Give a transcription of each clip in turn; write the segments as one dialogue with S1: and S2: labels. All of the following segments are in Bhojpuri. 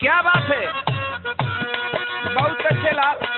S1: क्या बात है, बहुत अच्छे लाल।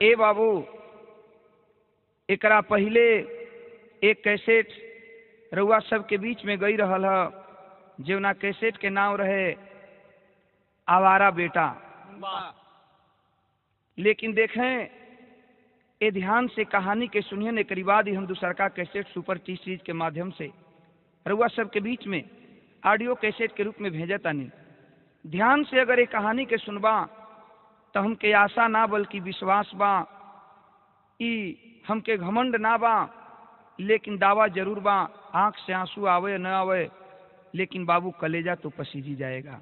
S1: ए बाबू, एकरा पहले एक कैसेट रउआ सब के बीच में गई रहल है, जेवना कैसेट के नाम रहे आवारा बेटा। लेकिन देखें, ए ध्यान से कहानी के सुनिए, एक बाद ही हम दूसरा का कैसेट सुपर सीरीज के माध्यम से रउआ सब के बीच में ऑडियो कैसेट के रूप में भेजा तानी। ध्यान से अगर ये कहानी के सुनबा तो हमके आशा ना बल्कि विश्वास बा, ई हमके घमंड ना बा, लेकिन दावा जरूर बा। आंख से आंसू आवे न आवे, लेकिन बाबू कलेजा तो पसीजी जाएगा।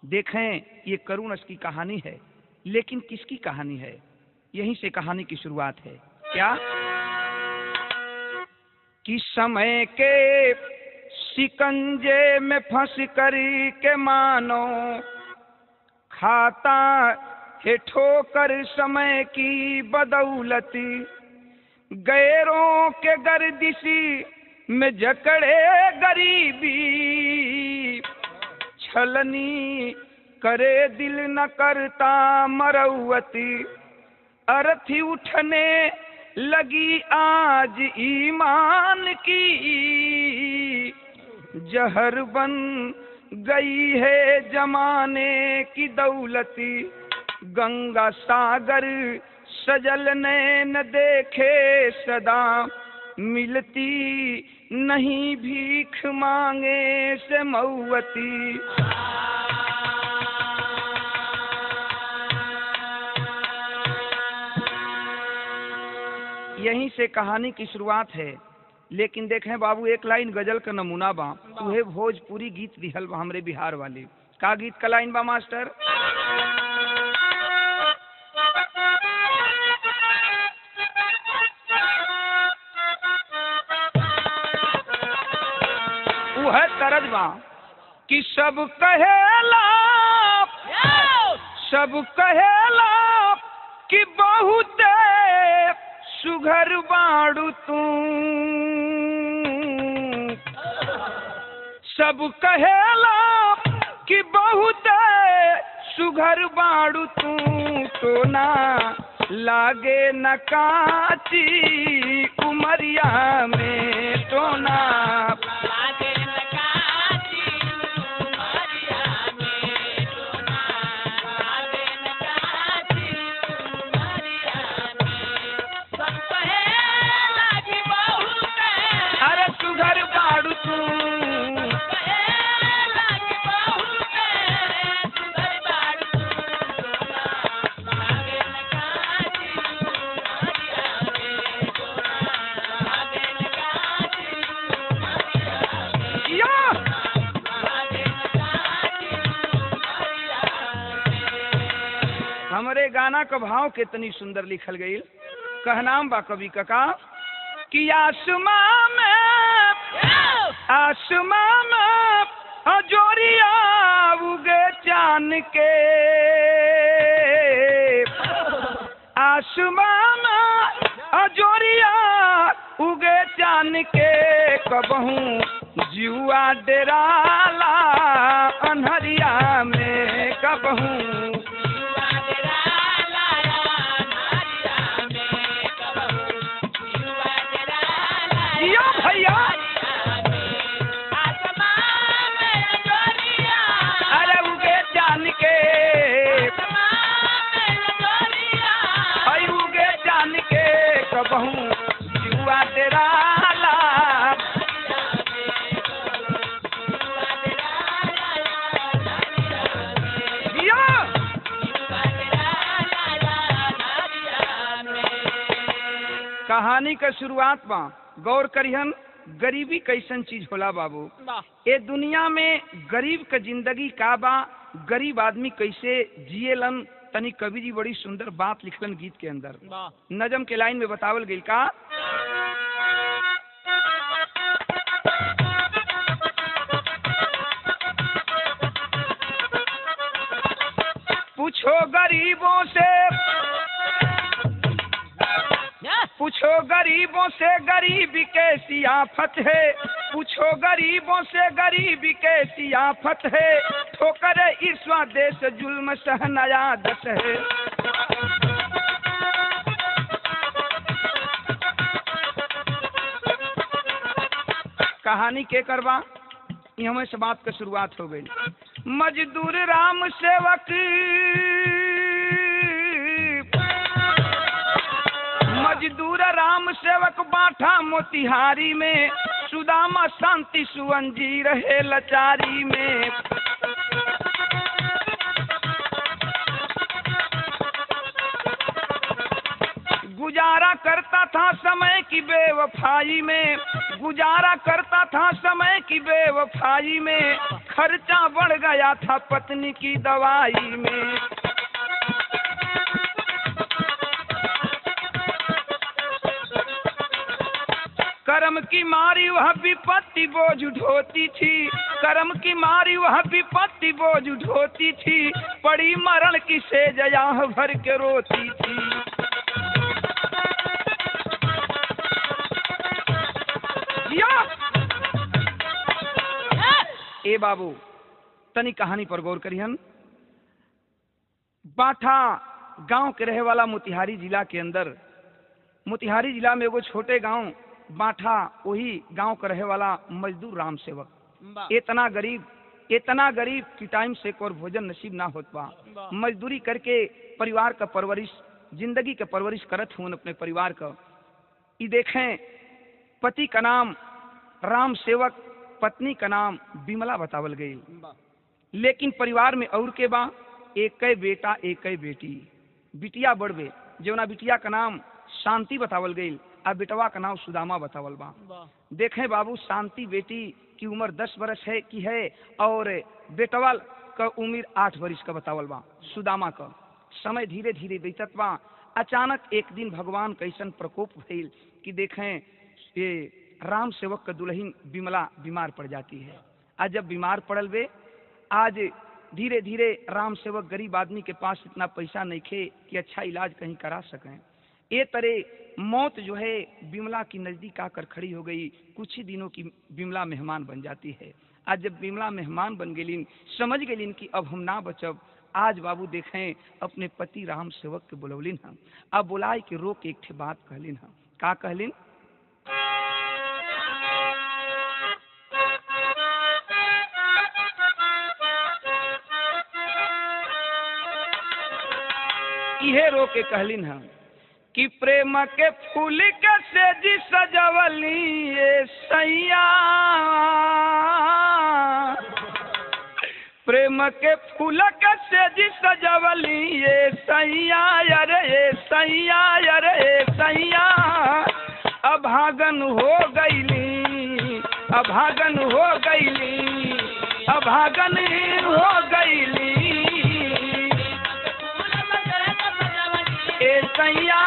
S1: देखें, ये करुण की कहानी है, लेकिन किसकी कहानी है? यहीं से कहानी की शुरुआत है। क्या कि समय के शिकंजे में फंस कर के मानो खाता है ठोकर समय की बदौलती, गैरों के गर्दिशी में जकड़े गरीबी, छलनी करे दिल न करता मरौवती, अर्थी उठने लगी आज ईमान की, जहर बन गई है जमाने की दौलती, गंगा सागर सजल नैन देखे सदा, मिलती नहीं भीख मांगे से मऊवती। यहीं से कहानी की शुरुआत है। लेकिन देखें बाबू, एक लाइन गजल का नमूना बा, उहे भोजपुरी गीत दिहल बा हमरे बिहार वाले। का गीत का लाइन बा मास्टर? उहे तरज बा कि सब कहेला कि बहुत सुघर बाड़ू तू, सब कहेला कि बहुत सुघर बाड़ू तू, तो ना लागे न काची उमरिया में, तो ना लागे न काची उमरिया में, तो ना लागे न काची उमरिया में, सब कहेला कि बहुत अरे सुघर बाड़ू तू, हमरे गाना का भाव कितनी सुंदर लिखल गई। कहनाम बा कवि का कि आसमां में हजोरिया उगे चान के, आसमां में हजोरिया उगे चान के, कबहू जुआ डेराला अनहरिया में, कबहू कहानी का शुरुआत बा। गौर करिहन गरीबी कैसन चीज होला बाबू। ए दुनिया में गरीब का जिंदगी का बा, गरीब आदमी कैसे जिएलन, तनी कवि जी बड़ी सुंदर बात लिखलन गीत के अंदर। नजम के लाइन में बतावल गई का, पूछो गरीबों से, पूछो गरीबों से गरीबी कैसी आफत है, पूछो गरीबों से गरीबी कैसी आफत है, ठोकर इस देश जुल्म सहनाया दस है। कहानी के करवा यहाँ से बात का शुरुआत हो गई। मजदूर राम सेवक, मजदूर राम सेवक बाठा मोतिहारी में, सुदामा शांति सुवन जी रहे लाचारी में। गुजारा करता था समय की बेवफाई में, गुजारा करता था समय की बेवफाई में, खर्चा बढ़ गया था पत्नी की दवाई में। कर्म की मारी वह विपत्ति बोझ उठोती थी, कर्म की मारी वह विपत्ति बोझ उठोती थी, पड़ी मरण की सेज आह भर के रोती थी। ए बाबू तनी कहानी पर गौर करिहन। बाठा गांव के रहे वाला मोतिहारी जिला के अंदर, मोतिहारी जिला में एगो छोटे गांव बाठा, वही गांव का रहे वाला मजदूर राम सेवक इतना गरीब कि टाइम से और भोजन नसीब ना होत बा। मजदूरी करके परिवार का परवरिश, जिंदगी का परवरिश करत हूँ अपने परिवार का। ये देखें, पति का नाम राम सेवक, पत्नी का नाम बिमला बतावल गई, लेकिन परिवार में और के बा एक बेटा एक बेटी। बिटिया बढ़वे, जौना बिटिया का नाम शांति बतावल गई, आ बेटवा का नाम सुदामा बतावल बा। देखें बाबू, शांति बेटी की उम्र 10 बरस है की है, और बेटवा का उम्र 8 बरस का बतावल बा सुदामा का। समय धीरे धीरे बीतत बा। अचानक एक दिन भगवान कैसन प्रकोप भइल कि देखें ये राम सेवक का दुल्हन बिमला बीमार पड़ जाती है। आज जब बीमार पड़ल वे, आज धीरे धीरे राम सेवक गरीब आदमी के पास इतना पैसा नहीं खे कि अच्छा इलाज कहीं करा सकें। ये तरह मौत जो है बिमला की नजदीक आकर खड़ी हो गई। कुछ ही दिनों की बिमला मेहमान बन जाती है। आज जब बिमला मेहमान बन गई, समझ गई कि अब हम ना बचब। आज बाबू देखें अपने पति राम सेवक के बुलौलिन हम, अब बुलाए के रोक एक ठे बात कहलिन हम। का कहलिन? इहे रो के कहलिन हम कि प्रेम के फूल के सेजी सजवली ये सैया, प्रेम के फूल के सेजी सजवली ये सैया, अरे ये सैया, अरे ये सैया। अभागन हो गईली, अभागन हो गईली, अभागन हो गईली ए सैया।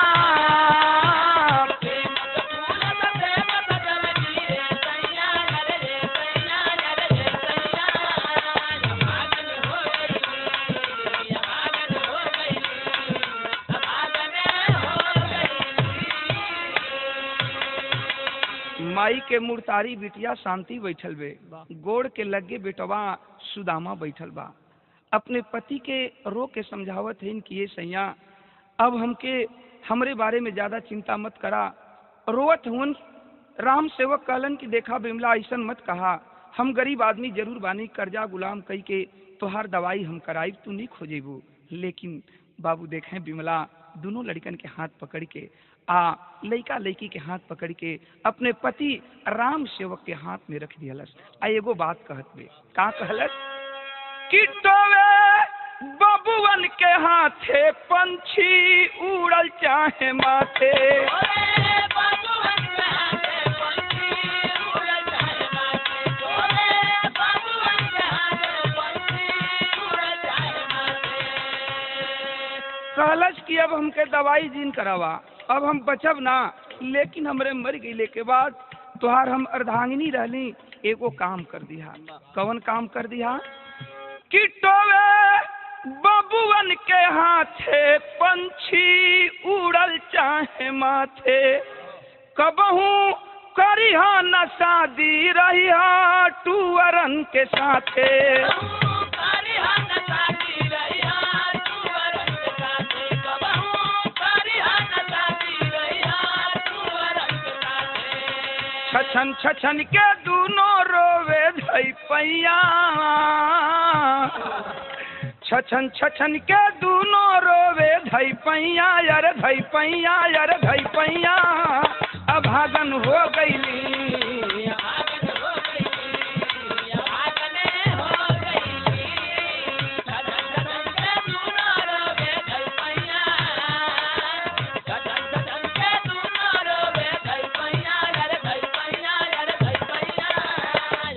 S1: माई के मुर्तारी बिटिया शांति बैठल बे, गोड़ के लगे बेटवा सुदामा बैठल बा। अपने पति के रो के समझावत है कि ये सैया अब हमके हमरे बारे में ज्यादा चिंता मत करा। रोवत हुन राम सेवक कहलन कि देखा बिमला ऐसन मत कहा, हम गरीब आदमी जरूर बानी, कर्जा गुलाम कई के तोहार दवाई हम कराई, तू नहीं खोजेबू। लेकिन बाबू देखें बिमला दोनों लड़कन के हाथ पकड़ के लड़का लड़की के हाथ पकड़ के अपने पति राम सेवक के हाथ में रख दियलस। एगो बात कहत बे, का कहलस कि टोवे बाबू बबुअन के हाथे पंछी उड़ल चाहे माथे। कहलस कि अब हमके दवाई जीन करावा, अब हम बचब ना, लेकिन हमरे मर गईले के बाद तुहार हम अर्धांगिनी रहली, एगो काम कर दिया। कौन काम कर दिया? कि टोवे बबुअन के हाथे पंछी उड़ल चाहे माथे। कबहू करिहा न शादी रहिहा टूअरन के साथे। छछन छछन के दूनो रोवे धई पैया। छछन छछन के दूनो रोवे धई पैया, यार धई पैया, यार धई पैया। अभागन हो गईली,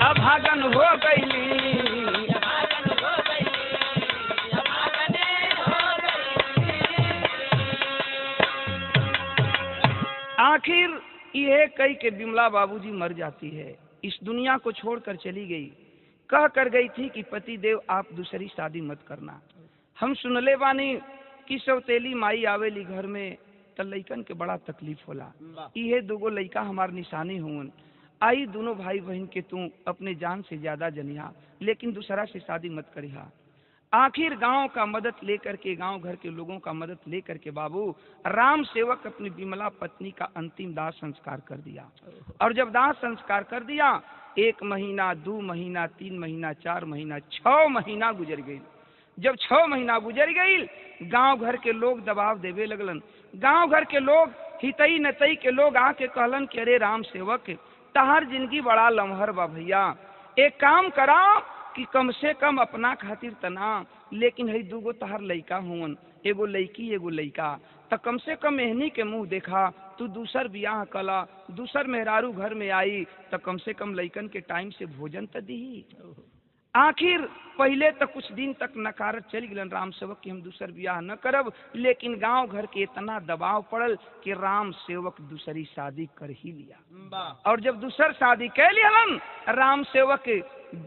S1: अभागन हो गईली। आखिर ये कई के बिमला बाबूजी मर जाती है, इस दुनिया को छोड़कर चली गई। कह कर गई थी कि पति देव आप दूसरी शादी मत करना। हम सुनले बानी कि सौतेली माई आवेली घर में त लइकन के बड़ा तकलीफ होला। ये दुगो लइका हमार निशानी हुन। आई दोनों भाई बहन के तू अपने जान से ज्यादा जनिया, लेकिन दूसरा से शादी मत करिहा। आखिर गांव का मदद लेकर के, गांव घर के लोगों का मदद लेकर के बाबू राम सेवक अपनी विमला पत्नी का अंतिम दाह संस्कार कर दिया। और जब दाह संस्कार कर दिया, 1 महीना, 2 महीना, 3 महीना, 4 महीना, 6 महीना गुजर गई। जब 6 महीना गुजर गई, गांव घर के लोग दबाव देवे लगलन। गांव घर के लोग, हितई नतई के लोग आके कहलन कि अरे राम सेवक, तहार जिंदगी बड़ा लम्हर बा भैया, एक काम करा कि कम से कम अपना खातिर तना, लेकिन है दूगो तहार लइका हुन, एगो लइकी एगो लइका, त कम से कम एहनी के मुंह देखा, तू दूसर बियाह कला, दूसर मेहरारू घर में आई त कम से कम लइकन के टाइम से भोजन त दी। आखिर पहले तो कुछ दिन तक नकारत चल गलन राम सेवक कि हम दूसर बियाह न करब, लेकिन गांव घर के इतना दबाव पड़ल कि राम सेवक दूसरी शादी कर ही लिया। और जब दूसर शादी कर लियलन, राम सेवक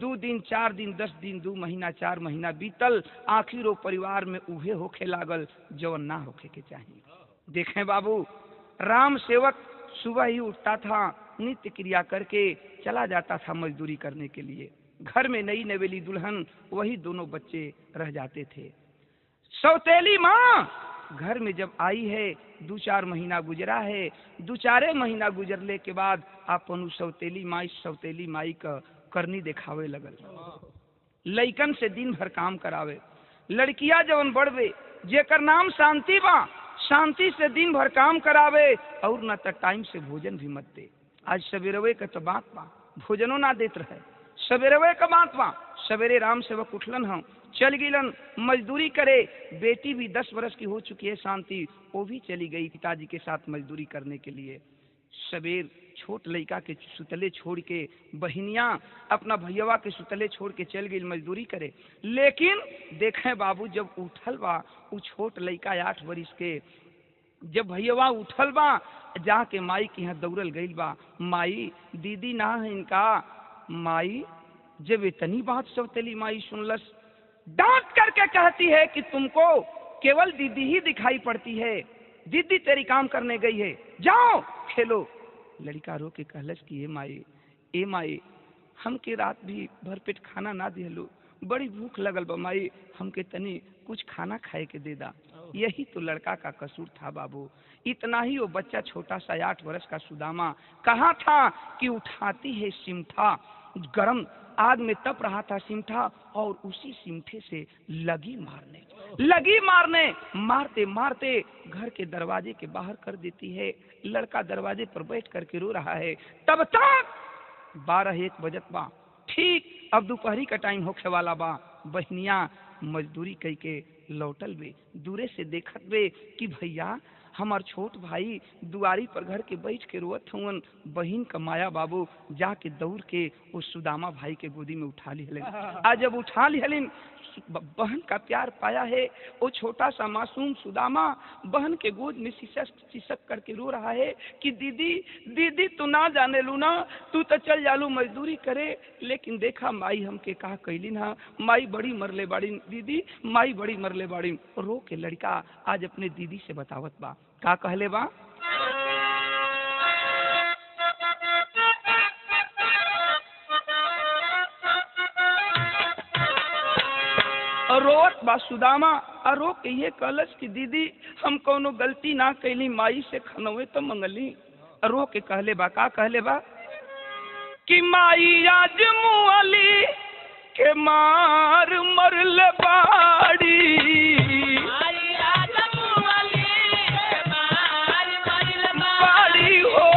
S1: 2 दिन, 4 दिन, 10 दिन, 2 महीना, 4 महीना बीतल। आखिर वो परिवार में उहे होखे लागल जवन ना होखे के चाहिए। देखें बाबू, राम सेवक सुबह ही उठता था, नित्य क्रिया करके चला जाता था मजदूरी करने के लिए। घर में नई नवेली दुल्हन, वही दोनों बच्चे रह जाते थे। सौतेली माँ घर में जब आई है, 2-4 महीना गुजरा है। 2-4 महीना गुजरने के बाद अपन सौतेली माई का करनी दिखावे लगल। लइकन से दिन भर काम करावे। लड़कियां जवन बढ़वे, जेकर नाम शांति बा, शांति से दिन भर काम करावे और न तक टाइम से भोजन भी मत दे। आज सवेरवे का तो बात बा, भोजनो ना देत रहे। सवेरवे का बात बा, सवेरे राम सेवक उठलन, हम चल गिलन मजदूरी करे। बेटी भी 10 वर्ष की हो चुकी है शांति, वो भी चली गई पिताजी के साथ मजदूरी करने के लिए। सवेर छोट लड़का के सुतले छोड़ के बहनियां अपना भैया के सुतले छोड़ के चल गई मजदूरी करे। लेकिन देखें बाबू, जब उठल बा वो छोट लड़का 8 वर्ष के, जब भैया उठल बा जाके माई के यहाँ दौड़ल गई बा, माई दीदी ना है इनका। माई जब इतनी बात सौतेली माई सुनलस, डांट करके कहती है कि तुमको केवल दीदी ही दिखाई पड़ती है, दीदी तेरी काम करने गई है, जाओ खेलो। लड़का रो के कहलस कि ए माई हमके रात भी भरपेट खाना ना दिहलो, बड़ी भूख लगल बा माई, हमके तनी कुछ खाना खाए के दे दा। यही तो लड़का का कसूर था बाबू। इतना ही वो बच्चा छोटा सा 8 वर्ष का सुदामा कहा था कि उठाती है सिमठा, गरम आग में तप रहा था सिमठा, और उसी सिमठे से लगी मारने मारते मारते घर के दरवाजे के बाहर कर देती है। लड़का दरवाजे पर बैठ करके रो रहा है। तब तक 12-1 बजत बा, ठीक अब दोपहरी का टाइम होखे वाला बा। बहनियां मजदूरी करके लौटल बे, दूरे से देखत बे कि भैया हमार छोट भाई दुआरी पर घर के बैठ के रोवत हुवन। बहिन का माया बाबू जाके दौड़ के उस सुदामा भाई के गोदी में उठा लिहलिन। आज जब उठा लिहलिन, बहन का प्यार पाया है, वो छोटा सा मासूम सुदामा बहन के गोद में सिसक करके रो रहा है कि दीदी दीदी तू ना जाने लू ना, तू तो चल जालू मजदूरी करे, लेकिन देखा माई हमके कहा कैली ना, माई बड़ी मरले बाड़ी दीदी, माई बड़ी मरले बाड़ी। रो के लड़का आज अपने दीदी से बतावत बा, का कहले बा, रोवत बा सुदामा। रो के ये कहलस कि दीदी हम कोनो गलती ना कैली, माई से खनवे तो मंगली। रो के कहले बा, का कहले बा कि माई आज मुअली के मार मरल बाड़ी, माई आज मुअली के मार मरल बाड़ी हो,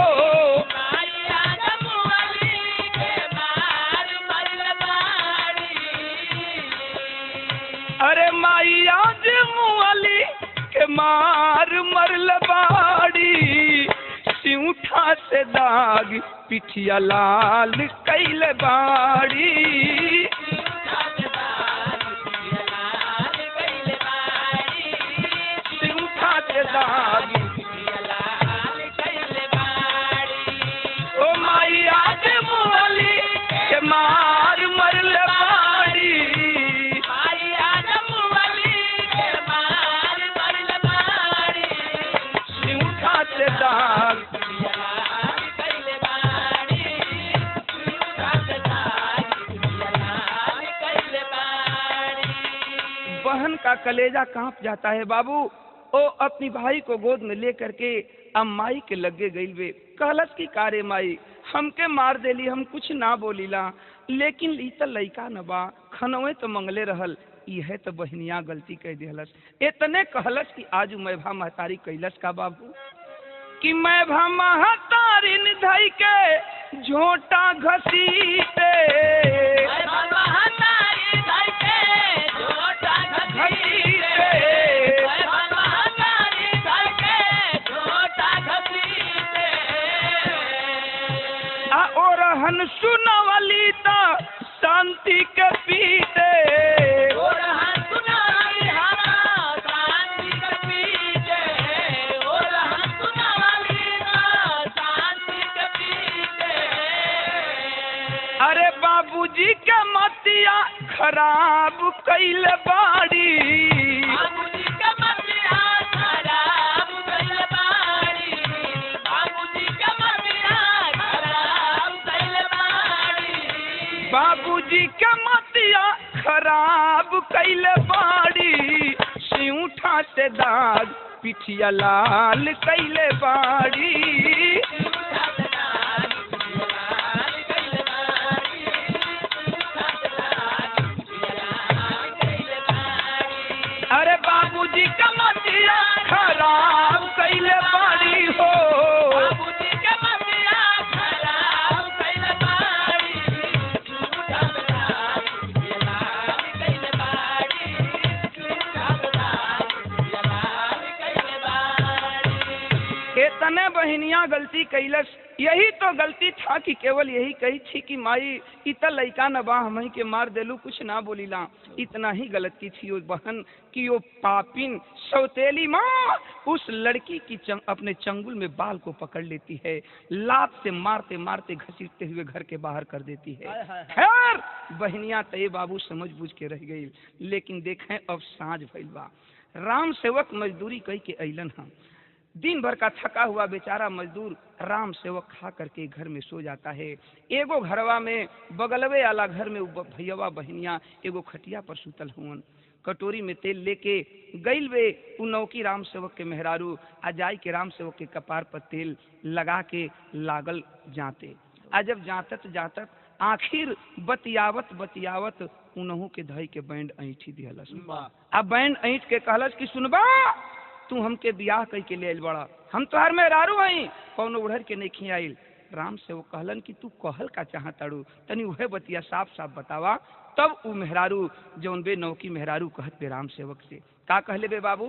S1: माई आज मुअली के मार मरल बाड़ी। अरे माई आज मुअली के मार मरल बाड़ी, सिउठा से दाग पिठिया लाल कैल बाड़ी, सिउठा से दाग ओ माई आज मुअली के मार मरल बाड़ी, माई आज मुअली के मार मरल बाड़ी, सिउठा से दाग बहन का कलेजा कांप जाता है बाबू। ओ अपनी भाई को गोद में लेकर के अब माई के लगे गई वे, कहलस की कारे माई हमके मार देली, हम कुछ ना बोलीला, लेकिन ई त लइका न बा, खनवे तो मंगले रहल, यह तो बहनिया गलती कह दिहलस। इतने कहलस कि आज मैं भा महतारी कैलस का बाबू कि मैं भा महतारी निधई के झोटा घसीटे, रहन सुनवली ता शांति के पीते, रहन सुनवली हाँ शांति के पीते, रहन सुनवली हाँ शांति के पीते। अरे बाबूजी के मतिया खराब कैल बाड़ी, बाबूजी के मतिया खराब कैल बाड़ी, बाबूजी के मतिया बाबूजी के मतिया खराब कैल बाड़ी, सिउठा से दाग पिठिया लाल कैल बाड़ी, अरे बाबूजी के मतिया खराब कैल बाड़ी हो, बाबूजी के मतिया खराब कैल बाड़ी, इतने बहनिया गलती कैलस। यही तो गलती था कि केवल यही कही थी कि माई इतना लइका न बा, हम के मार देलू, कुछ ना बोलीला। इतना ही गलती थी वो बहन कि वो पापिन सौतेली माँ उस लड़की की अपने चंगुल में बाल को पकड़ लेती है, लात से मारते मारते घसीटते हुए घर के बाहर कर देती है। खैर बहनिया तय बाबू समझ बूझ के रह गई, लेकिन देखें अब साँझ भइल बा। राम सेवक मजदूरी कई के अइलन हम, दिन भर का थका हुआ बेचारा मजदूर राम सेवक खा करके घर में सो जाता है। एगो घरवा में बगलवे वाला घर में भैया बहनिया एगो खटिया पर सुतल हुवन, कटोरी में तेल लेके गइल वे उ नौकी राम सेवक के मेहरारू, आ जाई के राम सेवक के कपार पर तेल लगा के लागल जाते। आ जब जातत जातत आखिर बतियावत बतियावत उनहु के धई के बैंड ऐठी दिहलस। आ बैंड ऐठ के कहलस कि सुनबा तू हमके बियाह कई के ले आइल बड़ा, हम तोहर मेहरारू हई, कौनो उड़र के नहीं आइल। राम से वो कहलन कि तू कहल का चाहताड़ू, तनी उहे बतिया साफ साफ बतावा। तब उ मेहरारू जौन बे नौकी मेहरारू कहत बे राम सेवक से, का कहले बे बाबू?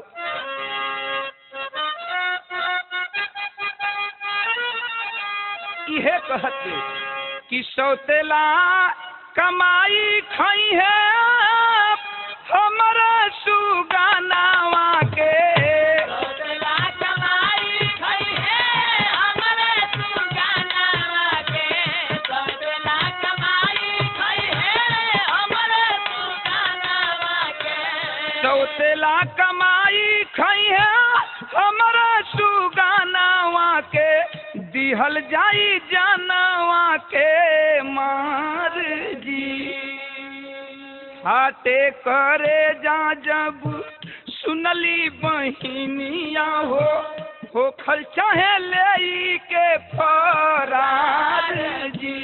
S1: इहे कहत बे कि सौतेला कमाई खाई है हमारा सुगानावा के,
S2: सौतेला कमाई खाई है हमारे सुगानावा के, सौतेला कमाई खाई है हमारे सुगानावा के,
S1: सौतेला कमाई खाई है हमारा सुगानावा के, दिहल जाई जानवा के मार जी। हाटे करे जा जब सुनली बहिनिया हो खल चाहे ले के फरार जी।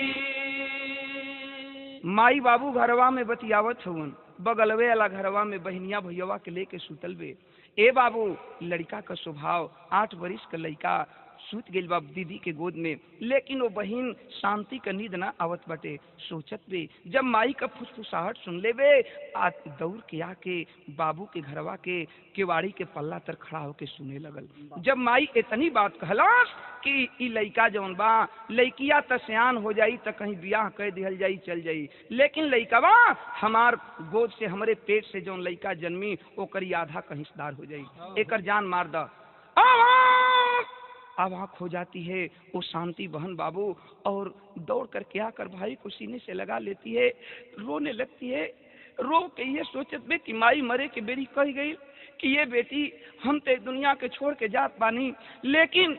S1: माई बाबू घरवा में बतियावत हवन, बगलवे वाला घरवा में बहनिया भैया के लेके सुतल बे। ए बाबू, लड़का का स्वभाव 8 बरिस का लड़का सूत गइल बा दीदी के गोद में, लेकिन वो बहन शांति का नींद ना आवत बाटे। सोचत बे, जब माई का फुसफुसाहट सुन ले बे, आ दौड़ के आके बाबू के घरवा के केवाड़ी के पल्ला तर खड़ा होके सुने लगल। जब माई इतनी बात कहलास कि ई लइका जौन बा लइकिया त सियान हो जाई त कहीं बियाह कर दिहल जाई चल जाई, लेकिन लइकवा हमार गोद से हमरे पेट से जौन लइका जन्मी ओकरी आधा का हिस्सेदार हो जाई, एकर जान मार द। अब आँख हो जाती है वो शांति बहन बाबू, और दौड़ करके आकर भाई को सीने से लगा लेती है, रोने लगती है। रो के ये सोचत में कि माई मरे के बेरी कह गई कि ये बेटी हम ते दुनिया के छोड़ के जात बानी, लेकिन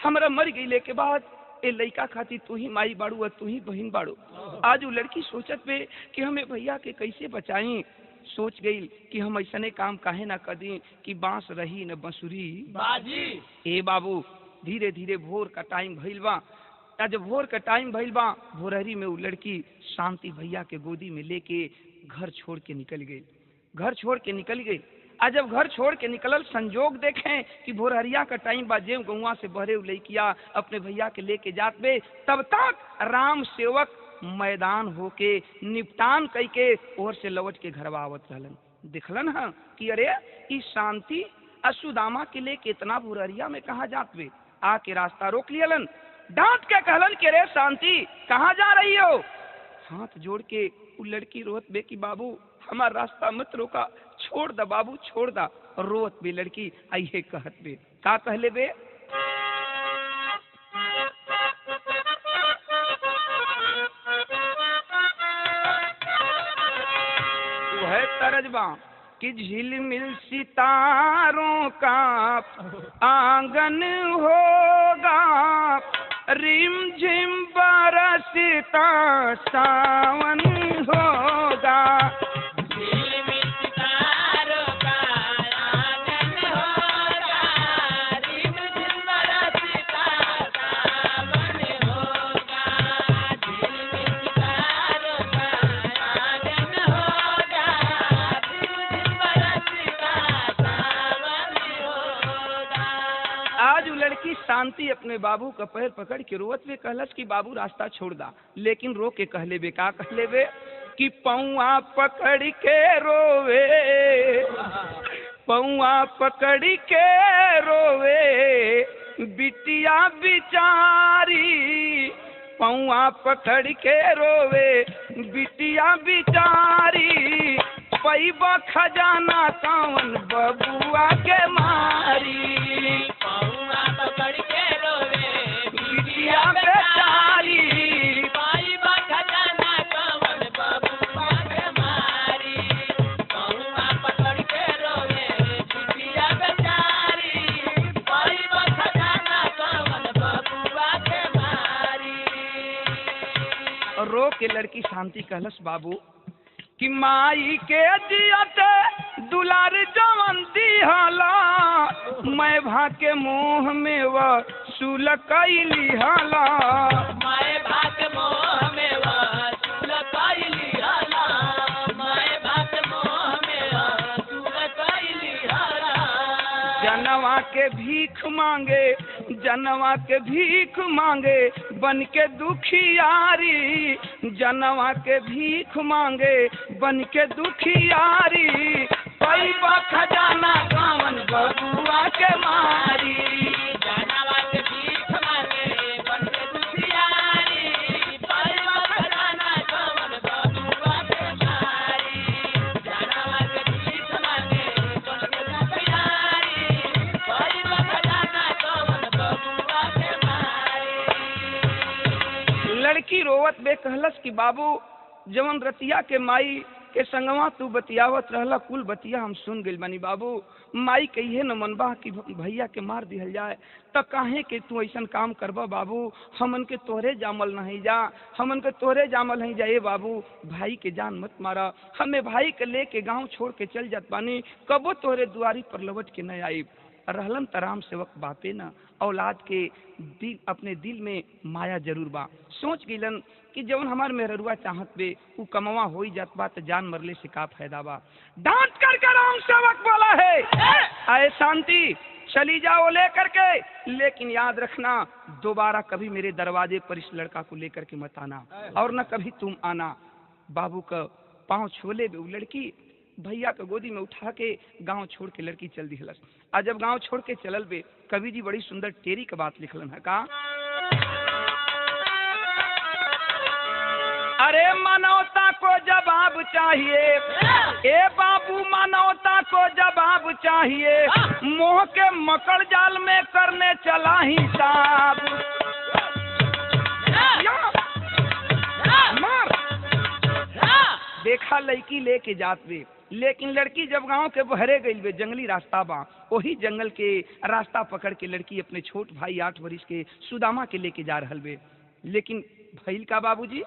S1: हमरा मर गई के बाद ए लड़का खाती तू ही माई बाड़ू और तू ही बहन बाड़ू। आज वो लड़की सोचत पे कि हमें भैया के कैसे बचाई। सोच गई कि हम ऐसने काम काहे ना कर दी कि बांस रही न बंसुरी
S2: बाजी।
S1: ए बाबू, धीरे धीरे भोर का टाइम भइल बा। जब भोर का टाइम भइल बा, भोरहरी में वो लड़की शांति भैया के गोदी में लेके घर छोड़ के निकल गई। घर छोड़ के निकल गई। आज जब घर छोड़ के निकलल, संजोग देखें कि भोरहरिया का टाइम बा, जेव गौवा से बहरे लइकिया अपने भैया के लेके जात बे, तब तक राम सेवक मैदान होके निपटान कई के ओर से लौट के घर आवत रहलन। दिखलन है कि अरे ई शांति असुदामा के लेके इतना भोरहरिया में कहाँ जात बे। आके रास्ता रोक लियलन, डांट के कहलन कि रे शांति कहाँ जा रही हो। हाथ जोड़ के वो लड़की रोत बे कि बाबू हमार रास्ता मत रोका, छोड़ दा बाबू छोड़ दा। रोत बे लड़की, आइए कहत बे का कहले बे, वो है तरजबा कि झिलमिल सितारों का आंगन होगा, रिम झिम बरसता सावन होगा।
S2: झिलमिल सितारों का आंगन होगा, रिम झिम बरसता सावन होगा। झिलमिल सितारों का आंगन होगा,
S1: आज वो लड़की शांति अपने बाबू का पैर पकड़ के रोवत में कहलस कि बाबू रास्ता छोड़ दा, लेकिन रो के कहले बे का कहले बे कि पौआ पकड़ के रोवे, पौआ पकड़ के रोवे बिटिया बिचारी, पौआ पकड़ के रोवे बिटिया बिचारी, पैबा खजाना कौन बबुआ के मारी।
S2: पौआ पकड़ के रोवे
S1: बिटिया बेचारी,
S2: पैबा खजाना कौन बबुआ के मारी। पौआ पकड़ के रोवे बिटिया बेचारी, पैबा खजाना कौन बबुआ के मारी।
S1: रो के लड़की शांति कहलस बाबू कि माई के जियत दुलार जवन दिहला, मैं भाके मुँह में वह सुल कैली हला।
S2: मैं भाके मुँह में वह सुल कैली हला, मैं भाके मुँह में वह सुल कैली हला।
S1: जनवा के भीख मांगे, जनवा के भीख मांगे बन के दुखियारी, जनवा के भीख मांगे बन के दुखियारी, कोई खजाना कौन बबुआ के मारी।
S2: जानवा के भीख मांगे बन के दुखियारी, कोई खजाना कौन बबुआ के मारी। जानवा के भीख मांगे बन के दुखियारी, कोई खजाना कौन बबुआ के मारी।
S1: लड़की रोवत बे कहलस कि बाबू जवन रतिया के माई के संगवा तू बतियावत रहला कुल बतिया हम सुन गइल बानी। बाबू माई कहिए न मनबा कि भैया के मार दिहल जाए त काहे के तू ऐसन काम करबा बाबू। हमन के तोहरे जामल नहीं जा, हमन के तोहरे जामल नहीं जाए बाबू। भाई के जान मत मारा, हमें भाई के लेके गांव छोड़ के चल जात बानी, कबो तोहरे दुआरी पर लौट के न आई। रहलन तराम सेवक बापे न औलाद के दिल अपने दिल में माया जरूर बा। सोच गिलन कि जवन हमार मेहरुआ चाहत बे उ कमवा हो ही जात बा त जान मरले से का फायदा बा। डांट कर राम सेवक बोला है आए शांति चली जाओ लेकर के, लेकिन याद रखना दोबारा कभी मेरे दरवाजे पर इस लड़का को लेकर के मत आना और न कभी तुम आना। बाबू का पाँव छोले बे उ लड़की भैया के गोदी में उठा के गांव छोड़ के लड़की चल दिहलस। आज जब गांव छोड़ के चलल बे कवि जी बड़ी सुंदर टेरी का बात लिखलन है का। अरे मानवता को जवाब चाहिए ए बाबू, मानवता को जवाब चाहिए, मोह के मकड़ जाल में करने चला हिसाब। देखा लड़की लेके जात बे, लेकिन लड़की जब गांव के बहरे गई बे जंगली रास्ता बा, वही जंगल के रास्ता पकड़ के लड़की अपने छोट भाई 8 वर्ष के सुदामा के लेके जा रहल बे। लेकिन भइल का बाबूजी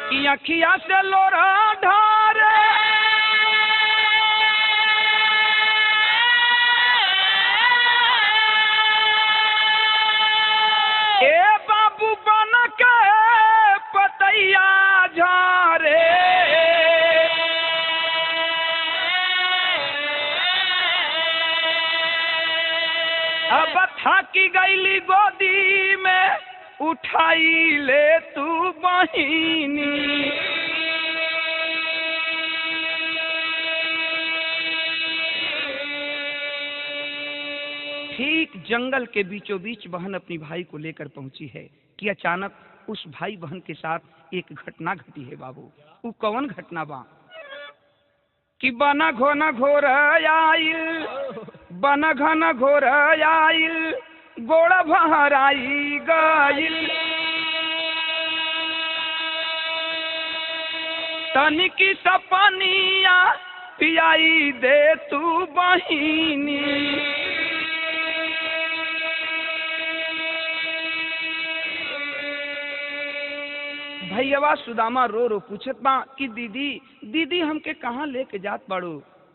S1: कि अखिया से लोरा ढारे ए बाबू बन के पतैया झारे। अब थाकी गईली गोदी में उठाई ले तू बहिनी। ठीक जंगल के बीचों बीच बहन अपनी भाई को लेकर पहुंची है कि अचानक उस भाई बहन के साथ एक घटना घटी है बाबू। वो कौन घटना बा कि बना घोना घोर आइल, बना घन घोर आइल, गोड़ा भहराई गइल, तनिकी सपनिया पियाई दे तू बहिनी। भैया सुदामा रो रो पूछत बा कि दीदी दीदी हमके कहाँ लेके जात बाड़ू।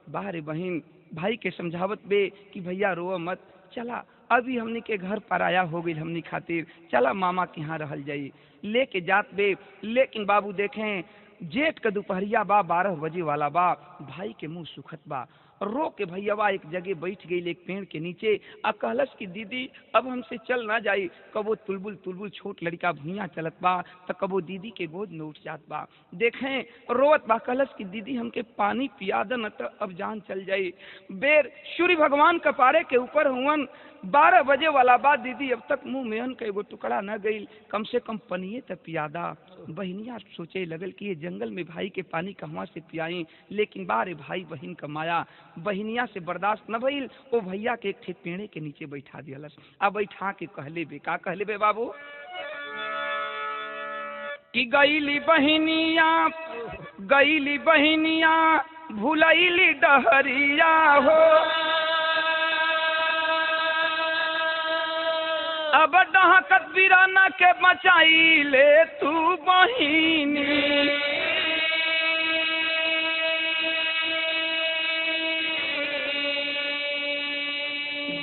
S1: बाहरे बहन भाई के समझावत बे कि भैया रो मत, चला अभी हमनी के घर पर आया हो गई हमनी खातिर, चला मामा के यहाँ रहल जाई। लेके जात बे, लेकिन बाबू देखें जेठ का दोपहरिया बा, 12 बजे वाला बा। भाई के मुंह सुखत बा, रो के भैया एक जगह बैठ गई एक पेड़ के नीचे। आ कहलस कि दीदी अब हमसे चल ना जाई। कबो तुलबुल तुलबुल छोट लड़का भुइया चलत बा तो कबो दीदी के गोद में उठ जात बा। देखें रोवत बा, कहलस कि दीदी हमके पानी पिया दे न तो अब जान चल जाई। बेर सूर्य भगवान कपारे के ऊपर हुवन, 12 बजे वाला बा। दीदी अब तक मुंह में का एगो टुकड़ा न गई, कम से कम पनिए तक पियादा। बहनिया सोचे लगल कि ये जंगल में भाई के पानी कहवा से पियाई, लेकिन बारे भाई बहन का माया बहनिया से बर्दाश्त न भइल। ओ भैया के एक ठे पेड़े के नीचे बैठा दियलस। अब बैठा के कहले बे का कहले बे बाबू कि गईली बहनिया भुलैली डहरिया हो, अब डहकत बिराना के बचाई ले तू बहिनी।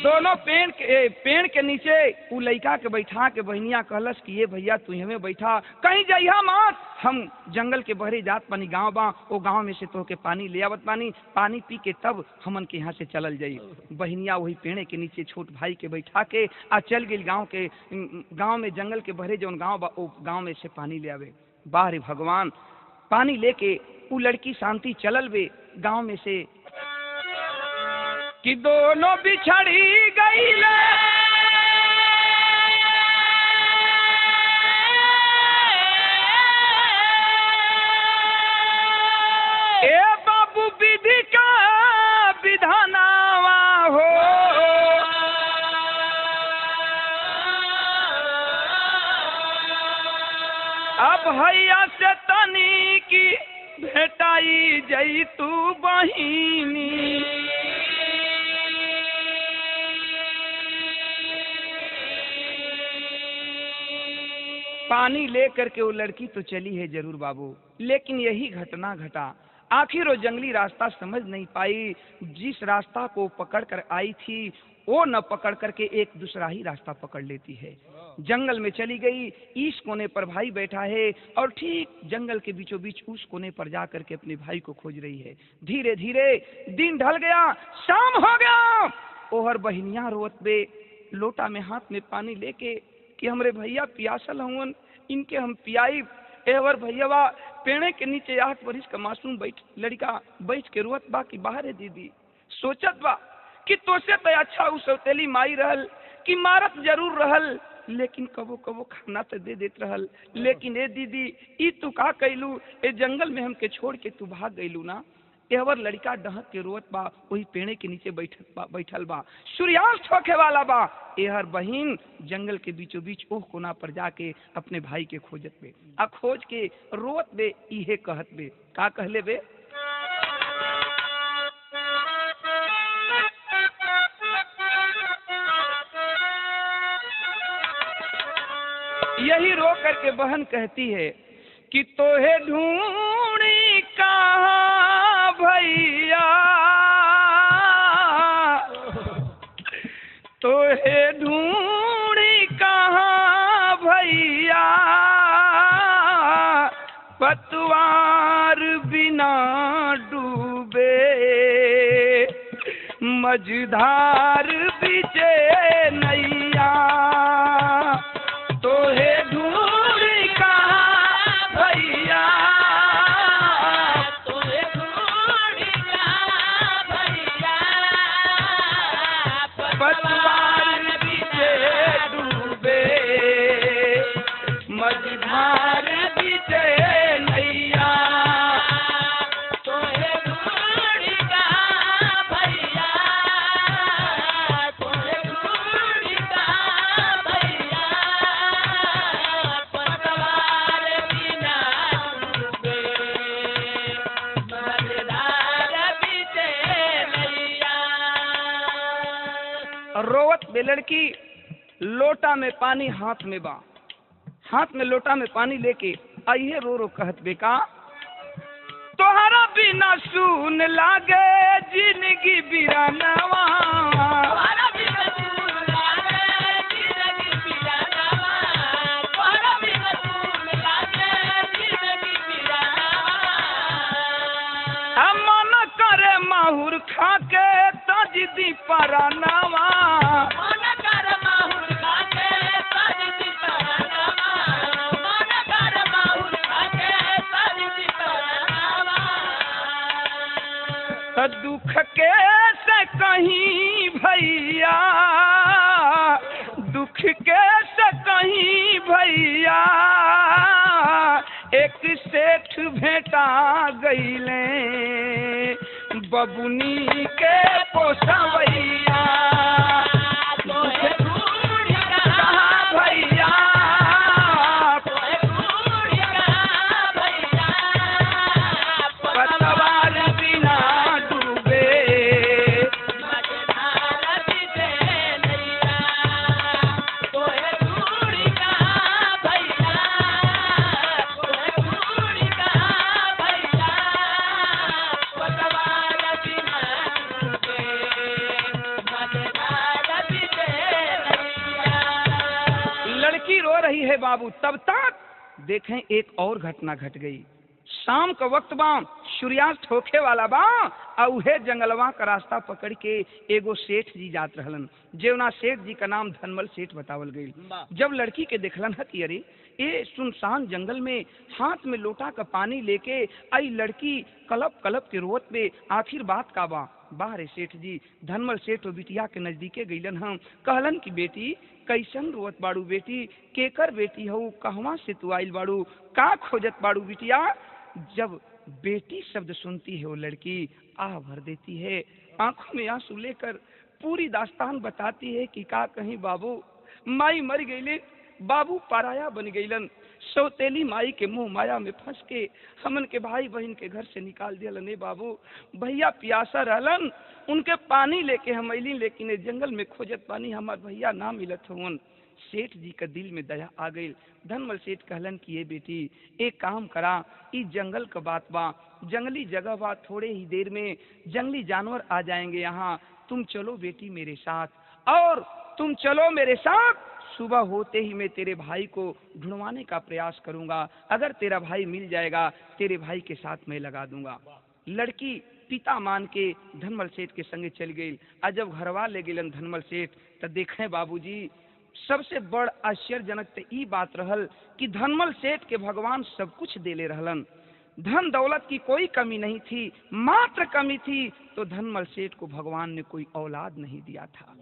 S1: दोनों पेड़ के नीचे उ लड़का के बैठा के बहनिया कहलस कि ये भैया तू हमें बैठा, कहीं जइहा मत, हम जंगल के बहरे जात पानी गांव बा, ओ गांव में से तो के पानी ले आवत पानी पी के तब हमन के यहाँ से चलल जाई। बहनिया वही पेड़ के नीचे छोट भाई के बैठा के आ चल गई गांव में जंगल के बहरे जौन गांव बा ओ गांव में से पानी ले आवे। बाहरे भगवान पानी लेके वो लड़की शांति चलल बे गांव में से कि दोनों बिछड़ी गई ले ए बाबू विधि का विधानावा हो अब हैया से तनी की भेटाई जई तू बहिनी पानी लेकर के वो लड़की तो चली है जरूर बाबू, लेकिन यही घटना घटा। आखिर वो जंगली रास्ता समझ नहीं पाई, जिस रास्ता को पकड़ कर आई थी वो न पकड़ करके एक दूसरा ही रास्ता पकड़ लेती है। जंगल में चली गई, इस कोने पर भाई बैठा है और ठीक जंगल के बीचों बीच उस कोने पर जा करके अपने भाई को खोज रही है। धीरे धीरे दिन ढल गया, शाम हो गया। ओहर बहनिया रोत बे लोटा में हाथ में पानी लेके कि हमरे भैया पियासल हुन, इनके हम पियाई। एवर भैया पेड़े के नीचे 8 वर्ष का मासूम लड़का बैठ के रोत बा कि बाहर है दीदी, सोचत बा कि तोसे तो अच्छा उ सौतेली माई रहल कि मारत जरूर रहल, लेकिन कबो कबो खाना तो दे देत रहल। लेकिन ए दीदी ई तू का कैलू, ए जंगल में हमके छोड़ के तू भाग गईलू ना। एवर लड़का डहक के रोत बा, वही पेड़े के नीचे बैठल बा, सूर्यास्त होखे वाला बा। एहर बहिन जंगल के बीचों बीच ओह कोना पर जाके अपने भाई के खोजत बे, आ खोज के रोत बे, इहे कहत बे, का कहले बे, यही रो करके बहन कहती है कि तोहे ढूंढी कहाँ भैया, तोहे ढूंढी कहाँ भैया, पतवार बिना डूबे मझधार बिचे नैया, तोहे ढूंढी कहाँ भैया,
S2: तोहे ढूंढी कहाँ भैया,
S1: पतवार बिचे डूबे मझधार बिचे नैया,
S2: तोहे ढूंढी कहाँ भैया, तोहे ढूंढी कहाँ भैया, पतवार बिना डूबे मझधार बिचे नैया।
S1: रोवत बे लड़की, लोटा में पानी हाथ में बा, हाथ में लोटा में पानी लेके आइए रो रो कहत बे का, तोहरा बिना सुन लागे जिंदगी बिरानवा,
S2: तोहरा बिना सुन लागे जिंदगी बिरानवा, तोहरा बिना सुन लागे जिंदगी बिरानवा।
S1: मन करे माहुर खाके तजदी परानवा,
S2: मन कर माहुर खाके तजदी परानवा, मन कर माहुर खाके तजदी परानवा।
S1: त दुख के से कहीं भैया, दुख के से कहीं भैया, एक सेठ भेटा गईले बबुनी के पोसवैया,
S2: तोहे ढूंढी
S1: कहाँ भैया,
S2: तोहे ढूंढी कहाँ भैया,
S1: पतवार बिना डूबे
S2: मझधार बिचे नैया, तोहे ढूंढी कहाँ भैया, तोहे ढूंढी कहाँ भैया, पतवार बिना डूबे मझधार बिचे नैया।
S1: लड़की रो रही है बाबू। तब तक देखें एक और घटना घट गई। शाम का वक्त बा, सूर्यास्त होखे वाला बा और उहे जंगलवा का रास्ता पकड़ के एगो सेठ जी जात रहलन, जेवना सेठ जी का नाम धनमल सेठ बतावल गई। जब लड़की के देखलन है कि अरे ये सुनसान जंगल में हाथ में लोटा का पानी लेके आई लड़की कलप कलप के रोवत पे, आखिर बात का बा। बाहरे सेठ जी धनमल सेठ बिटिया के नजदीके गईलन हम, कहलन कि बेटी कैसन रोवत बाड़ू बेटी, केकर बेटी हो, कहवा से तू आइल बाड़ू, का खोजत बाड़ू बिटिया। जब बेटी शब्द सुनती है वो लड़की आह भर देती है, आंखों में आंसू लेकर पूरी दास्तान बताती है कि का कहीं बाबू माई मर गईले, बाबू पराया बन गईलन, सौतेली माई के मुंह माया में फंस के हमन के भाई बहन के घर से निकाल दियलन। ए बाबू भैया प्यासा रहलन, उनके पानी लेके हम अली, लेकिन जंगल में खोजत पानी हमार भैया ना मिलत हवन। सेठ जी का दिल में दया आ गई। धनमल सेठ कहलन कि ये बेटी एक काम करा, इस जंगल का बात बा, जंगली जगह बा, थोड़े ही देर में जंगली जानवर आ जाएंगे यहाँ, तुम चलो बेटी मेरे साथ, और तुम चलो मेरे साथ, सुबह होते ही मैं तेरे भाई को ढूंढवाने का प्रयास करूंगा, अगर तेरा भाई मिल जाएगा तेरे भाई के साथ मैं लगा दूंगा। लड़की पिता मान के धनमल सेठ के संगे चल गई। आज जब घरवा ले गए धनमल सेठ तो देखें बाबूजी सबसे बड़ आश्चर्यजनक तो ई बात रहल कि धनमल सेठ के भगवान सब कुछ देले रहलन, धन दौलत की कोई कमी नहीं थी, मात्र कमी थी तो धनमल सेठ को भगवान ने कोई औलाद नहीं दिया था।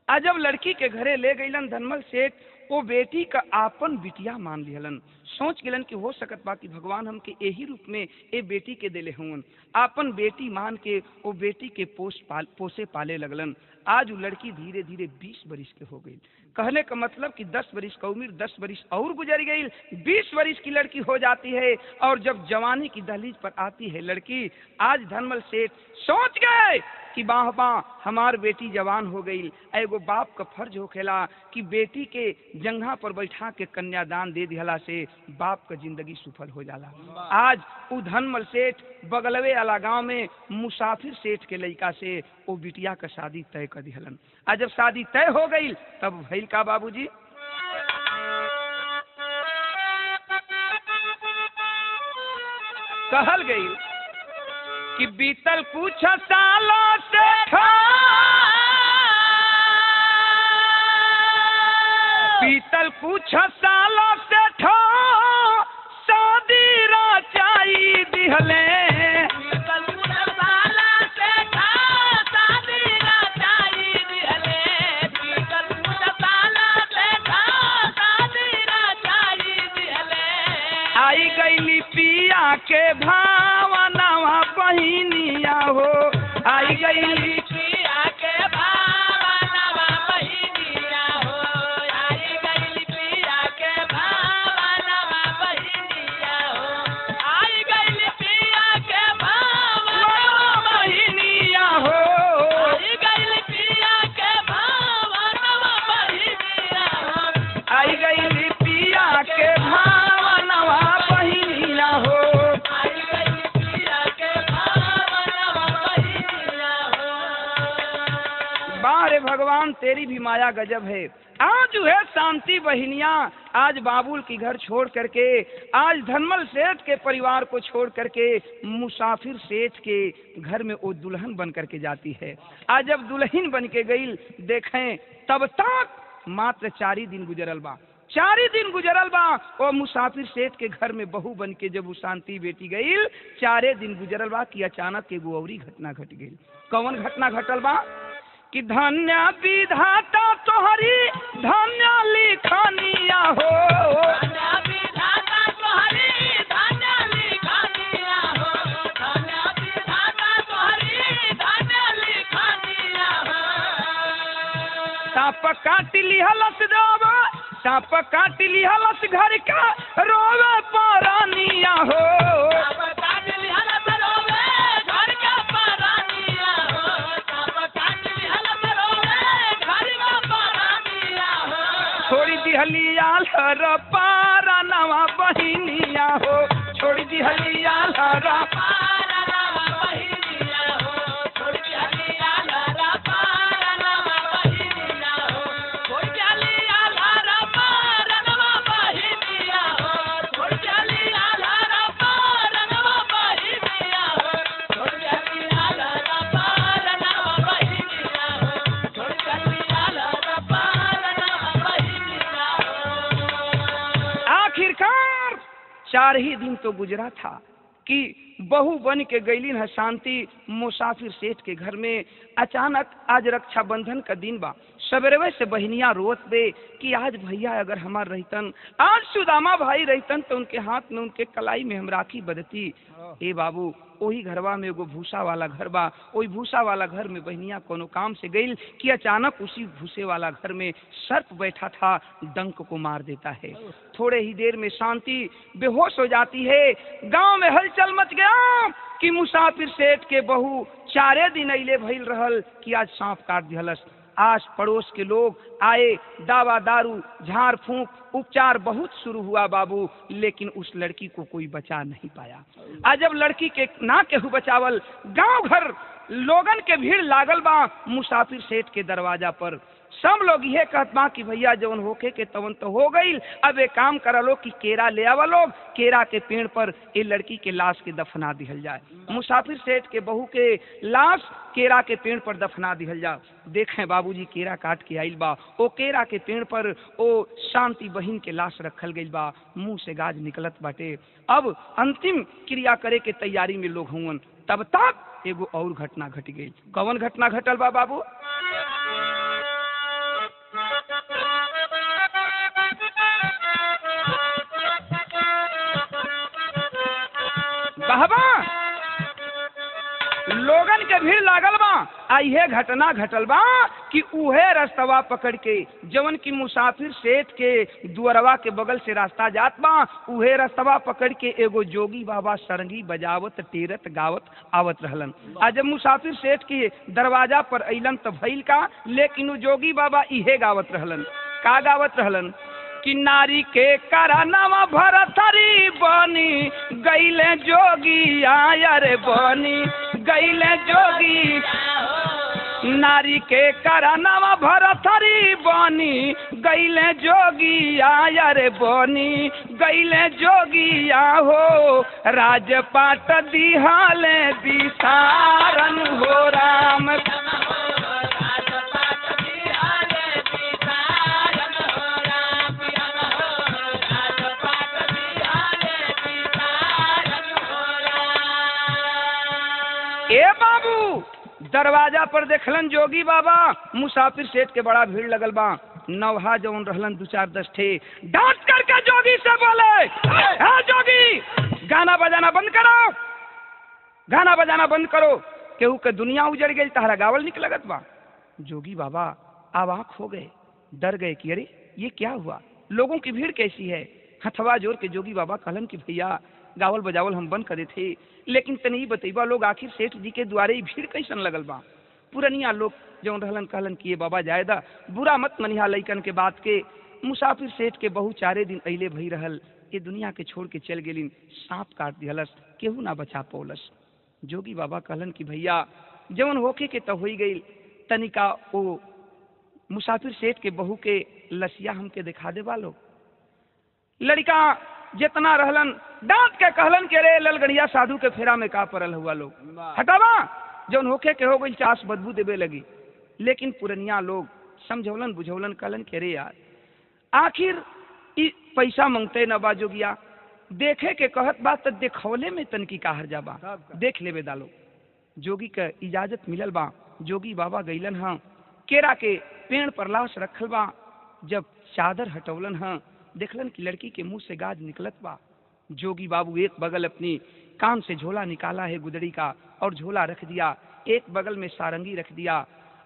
S1: आज जब लड़की के घरे ले गईलन धनमल सेठ, वो बेटी का आपन बिटिया मान लिहलन, सोच गिलन कि हो सकत बा कि भगवान हमके यही रूप में ए बेटी के देले हुन, आपन बेटी मान के वो बेटी के पोसे पाले लगलन। आज वो लड़की धीरे धीरे 20 बरिस के हो गई, कहने का मतलब कि 10 बरिस का उम्र 10 बरिस और गुजर गई, 20 बरिस की लड़की हो जाती है। और जब जवानी की दहलीज पर आती है लड़की, आज धनमल सेठ सोच गए कि बाह बाह हमार बेटी जवान हो गई, एगो बाप का फर्ज होखेला कि बेटी के जंघा पर बैठा के कन्यादान दे दिहला से बाप का जिंदगी सफल हो जाला। आज वो धनमल सेठ बगलवे वाला गांव में मुसाफिर सेठ के लड़का से वो बिटिया का शादी तय कर दिहलन। आज जब शादी तय हो गई तब भइल का बाबूजी, कहल गई कि बीतल कुछ सालों से बीतल कुछ सालों से शादी रचाई दिहले, आई गईली पिया के भावनावा बहिनिया हो, आई गईली पिया के भावनावा बहिनिया हो, आई गईली पिया के भावनावा बहिनिया हो, आई गईली पिया के भावनावा बहिनिया हो, आई गईली पिया के भावनावा बहिनिया हो, आई गईली पिया के भगवान तेरी भी माया गजब है। आज है शांति बहिनिया, आज बाबुल की घर छोड़ करके, आज धनमल सेठ के परिवार को छोड़ करके मुसाफिर सेठ के घर में वो दुल्हन बन करके जाती है। आज जब दुल्हन बन के गई देखें तब तक मात्र 4 ही दिन गुजरल बा, 4 ही दिन गुजरल बा, वो मुसाफिर सेठ के घर में बहू बन के जब वो शांति बेटी गई, 4 दिन गुजरल बा कि अचानक एगो औरी घटना घट गई। कौन घटना घटल बा कि धन्य विधाता तोहरी धन्य लिखनिया हो, धन्य विधाता तोहरी धन्य लिखनिया हो, धन्य विधाता तोहरी धन्य लिखनिया हो। सांप काट लिहलस रोवे, सांप काट लिहलस घर का रोवे परानिया हो, सांप काट लिहलस रोवे घर का परानिया हो, छोड़ी दिहलिया लहर पारा नवा बहिनिया हो, छोड़ी दिहलिया लहर पारा नवा बहिनिया हो, छोड़ी दिहलिया लहर पारा नवा बहिनिया हो, छोड़ी दिहलिया लहर पारा नवा बहिनिया हो, छोड़ी दिहलिया लहर पारा नवा बहिनिया हो। 4 ही दिन तो गुजरा था कि बहू बन के गईलीन है शांति मुसाफिर सेठ के घर में। अचानक आज रक्षाबंधन का दिन बा, सवेरे से बहनियां रोत बे कि आज भैया अगर हमार रहतन, आज सुदामा भाई रहतन तो उनके हाथ में उनके कलाई में हम राखी बदती। ए बाबू, वही घरवा में एगो भूसा वाला घर बा, वही भूसा वाला घर में बहनियां कोनो काम से गई कि अचानक उसी भूसे वाला घर में सर्प बैठा था, डंक को मार देता है। थोड़े ही देर में शांति बेहोश हो जाती है। गांव में हलचल मच गया कि मुसाफिर सेठ के बहू 4 दिन अइले भइल रहल कि आज सांप काट दिहलस। आस पड़ोस के लोग आए, दावा दारू झाड़ फूंक उपचार बहुत शुरू हुआ बाबू, लेकिन उस लड़की को कोई बचा नहीं पाया। आज जब लड़की के ना केहू बचावल, गांव घर लोगन के भीड़ लागल बा मुसाफिर सेठ के दरवाजा पर। सब लोग ये कहत बा कि भैया जवन होके के तवन तो हो गई, अब एक काम करा लो कि केरा ले आवा लोग, केरा के पेड़ पर ये लड़की के लाश के दफना दिहल जाए। मुसाफिर सेठ के बहू के लाश केरा के पेड़ पर दफना दिहल जाए। देखें बाबूजी, केरा काट के आइल बा, ओ केरा के पेड़ पर ओ शांति बहिन के लाश रखल गइल बा, मुंह से गाज निकलत बाटे। अब अंतिम क्रिया करे के तैयारी में लोग हुवन। तब तक एगो और घटना घट गई। कौन घटना घटल बा बाबू? लोगन के भीड़ लागल बा। आइए घटना घटल बा कि उहे रास्तवा पकड़ के जवन की मुसाफिर सेठ के दुअरवा के बगल से रास्ता जात बा, उहे रास्तवा पकड़ के एगो जोगी बाबा सरंगी बजावत टेरत गावत आवत रहलन। आज जब मुसाफिर सेठ के दरवाजा पर अइलन त भइल का, लेकिन वो जोगी बाबा इहे गावत रहलन। का गावत रहलन कि नारी के करानामा भरथरी बनी गईले जोगी आयर बनी गईले जोगी, नारी के करानामा भरथरी बनी गईले जोगी आयर बनी गईले जोगी आहो, राजपाट दिहाले दिसारन हो राम। ए बाबू, दरवाजा पर देखलन जोगी बाबा, मुसाफिर सेठ के बड़ा भीड़ लगल बा। नवहा जवन रहलन 2-4-10 ठे डांट करके जोगी से बोले, हे जोगी, गाना बजाना बंद करो, गाना बजाना बंद करो, केहू के दुनिया उजड़ गई, तहरा गावल निक लगत बा। जोगी बाबा आवाक हो गए, डर गए कि अरे ये क्या हुआ, लोगों की भीड़ कैसी है। हथवा जोर के जोगी बाबा कहलन कि भैया गावल बजावल हम बंद करे थे, लेकिन तनी बतईबा लोग आखिर सेठ जी के द्वारे भीड़ कैसन लगल बा। पुरनिया लोग जौन रहलन कहलन कि ये बाबा जायदा बुरा मत मनिहा लइकन के बात के। मुसाफिर सेठ के बहु 4 दिन अइले भई रहल, ये दुनिया के छोड़ के चल गेलिन, सांप काट दिहलस, केहू ना बचा पौलस। जोगी बाबा कहलन कि भैया जौन होके के तो होई गई, तनिका ओ मुसाफिर सेठ के बहू के लसिया हमके दिखा दे बा लोग। लड़का जितना रहलन डांट के कहलन के रे ललगड़िया साधु के फेरा में का परल हुआ लोग, हटावा, जौन होके के हो गई चास बदबू देवे लगी। लेकिन पुरनिया लोग समझौलन बुझौलन कहलन के रे यार आखिर पैसा मांगते न बा जोगिया, देखे के कहत बा त देखौले में तनकी का हर जाबा, देख लेवे दालो। जोगी के इजाजत मिलल बा, जोगी बाबा गईलन हाँ, केरा के पेड़ पर लाश रखल बा। जब चादर हटौलन हाँ, देखलन कि लड़की के मुंह से गाज निकलत बा। जोगी बाबू एक बगल अपनी कान से झोला निकाला है गुदड़ी का और झोला रख दिया, एक बगल में सारंगी रख दिया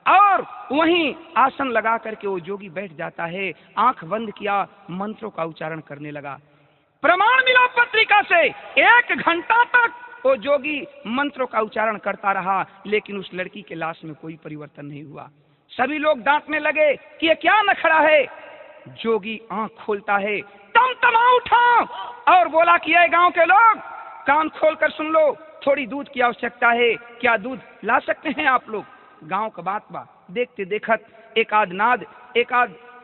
S1: और वहीं आसन लगा करके वो जोगी बैठ जाता है। आंख बंद किया, मंत्रों का उच्चारण करने लगा। प्रमाण मिला पत्रिका से, 1 घंटा तक वो जोगी मंत्रों का उच्चारण करता रहा, लेकिन उस लड़की के लाश में कोई परिवर्तन नहीं हुआ। सभी लोग डांटने लगे कि ये क्या नखरा है। जोगी आंख खोलता है, तमा उठा और बोला कि ये गांव के लोग कान खोलकर सुन लो, थोड़ी दूध की आवश्यकता है, क्या दूध ला सकते हैं आप लोग। गांव का बात बा, देखते देखत एक आध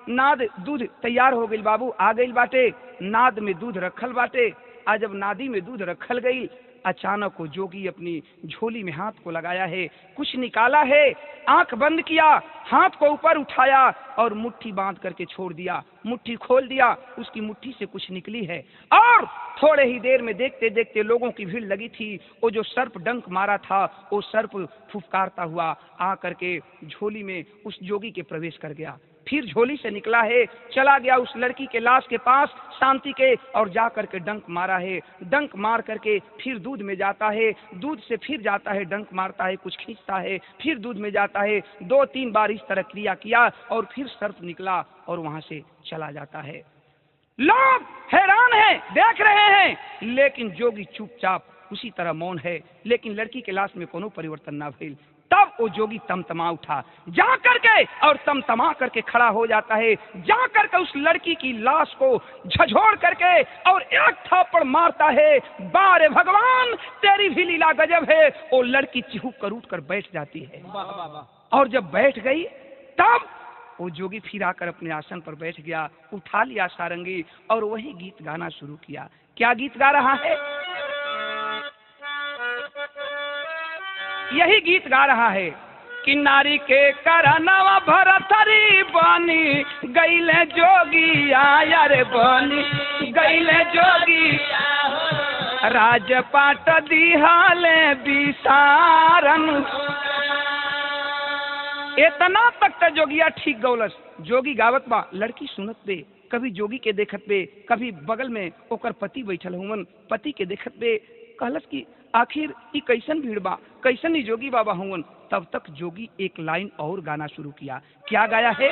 S1: नाद दूध तैयार हो गई बाबू, आ गई बाटे, नाद में दूध रखल बाटे। आज जब नादी में दूध रखल गई अचानक वो जोगी अपनी झोली में हाथ को लगाया है, कुछ निकाला है, आंख बंद किया, हाथ को ऊपर उठाया और मुट्ठी बांध करके छोड़ दिया। मुट्ठी खोल दिया, उसकी मुट्ठी से कुछ निकली है और थोड़े ही देर में देखते देखते लोगों की भीड़ लगी थी। वो जो सर्प डंक मारा था वो सर्प फुफकारता हुआ आ करके झोली में उस जोगी के प्रवेश कर गया। फिर झोली से निकला है, चला गया उस लड़की के लाश के पास शांति के और जा करके डंक मारा है। डंक मार करके फिर दूध में जाता है, दूध से फिर जाता है, डंक मारता है, कुछ खींचता है, फिर दूध में जाता है। 2-3 बार इस तरह क्रिया किया और फिर सर्प निकला और वहां से चला जाता है। लोग हैरान हैं, देख रहे हैं, लेकिन जोगी चुपचाप उसी तरह मौन है। लेकिन लड़की के लाश में कोनो परिवर्तन ना भइल। तब वो जोगी तमतमा उठा, जा करके और तमतमा करके खड़ा हो जाता है, जा करके उस लड़की की लाश को झझोड़ करके और एक थापड़ मारता है। बारे भगवान, तेरी भी लीला गजब है। वो लड़की चिहुक कर उठ कर बैठ जाती है और जब बैठ गई तब वो जोगी फिर आकर अपने आसन पर बैठ गया, उठा लिया सारंगी और वही गीत गाना शुरू किया। क्या गीत गा रहा है? यही गीत गा रहा है कि नारी के करनवा भरथरी बनी गईले जोगी आया रे बनी गईले जोगी राजपाट दिहाले विसारन। इतना तक तो जोगिया ठीक गौलस। जोगी गावत बा, लड़की सुनत बे, कभी जोगी के देखत बे, कभी बगल में ओकर पति बैठल हुवन, पति के देखत बे, कहलस कि आखिर ई कैसन भीड़ बा, कैसन ही जोगी बाबा हुवन। तब तक जोगी एक लाइन और गाना शुरू किया। क्या गाया है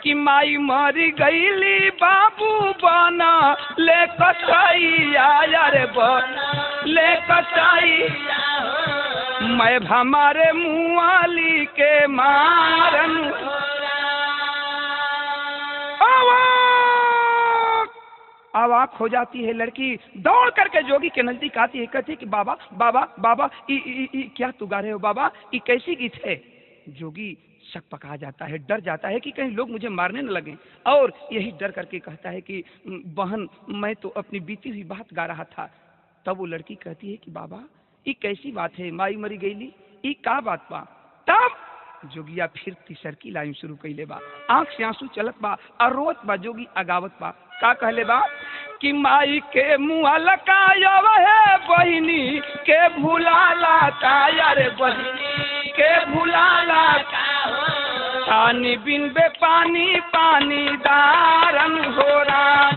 S1: कि माई मरी गईली बाबू बना ले कसाई आया रे बना ले कसाई मैं हमारे मुआली के मारन। अवाक हो जाती है लड़की, दौड़ करके जोगी के नजदीक आती है, कहती है कि बाबा बाबा बाबा क्या तू गा रहे हो बाबा, ये कैसी गीत है? जोगी शक पका जाता है, डर जाता है कि कहीं लोग मुझे मारने न लगे और यही डर करके कहता है कि बहन मैं तो अपनी बीती हुई बात गा रहा था। तब वो लड़की कहती है कि बाबा ये कैसी बात है, माई मरी गईली, ये का बात बा? तब जोगिया फिर तीसर की लाइन शुरू कैले बा, आंख से आंसू चलत बा और रोत बा जोगी अगावत बा। का कहले बा कि माई के मुआ लकाया है बहिनी के भुलाला काया रे बहिनी के भुलाला पानी बिन बे पानी पानी दारन हो रहा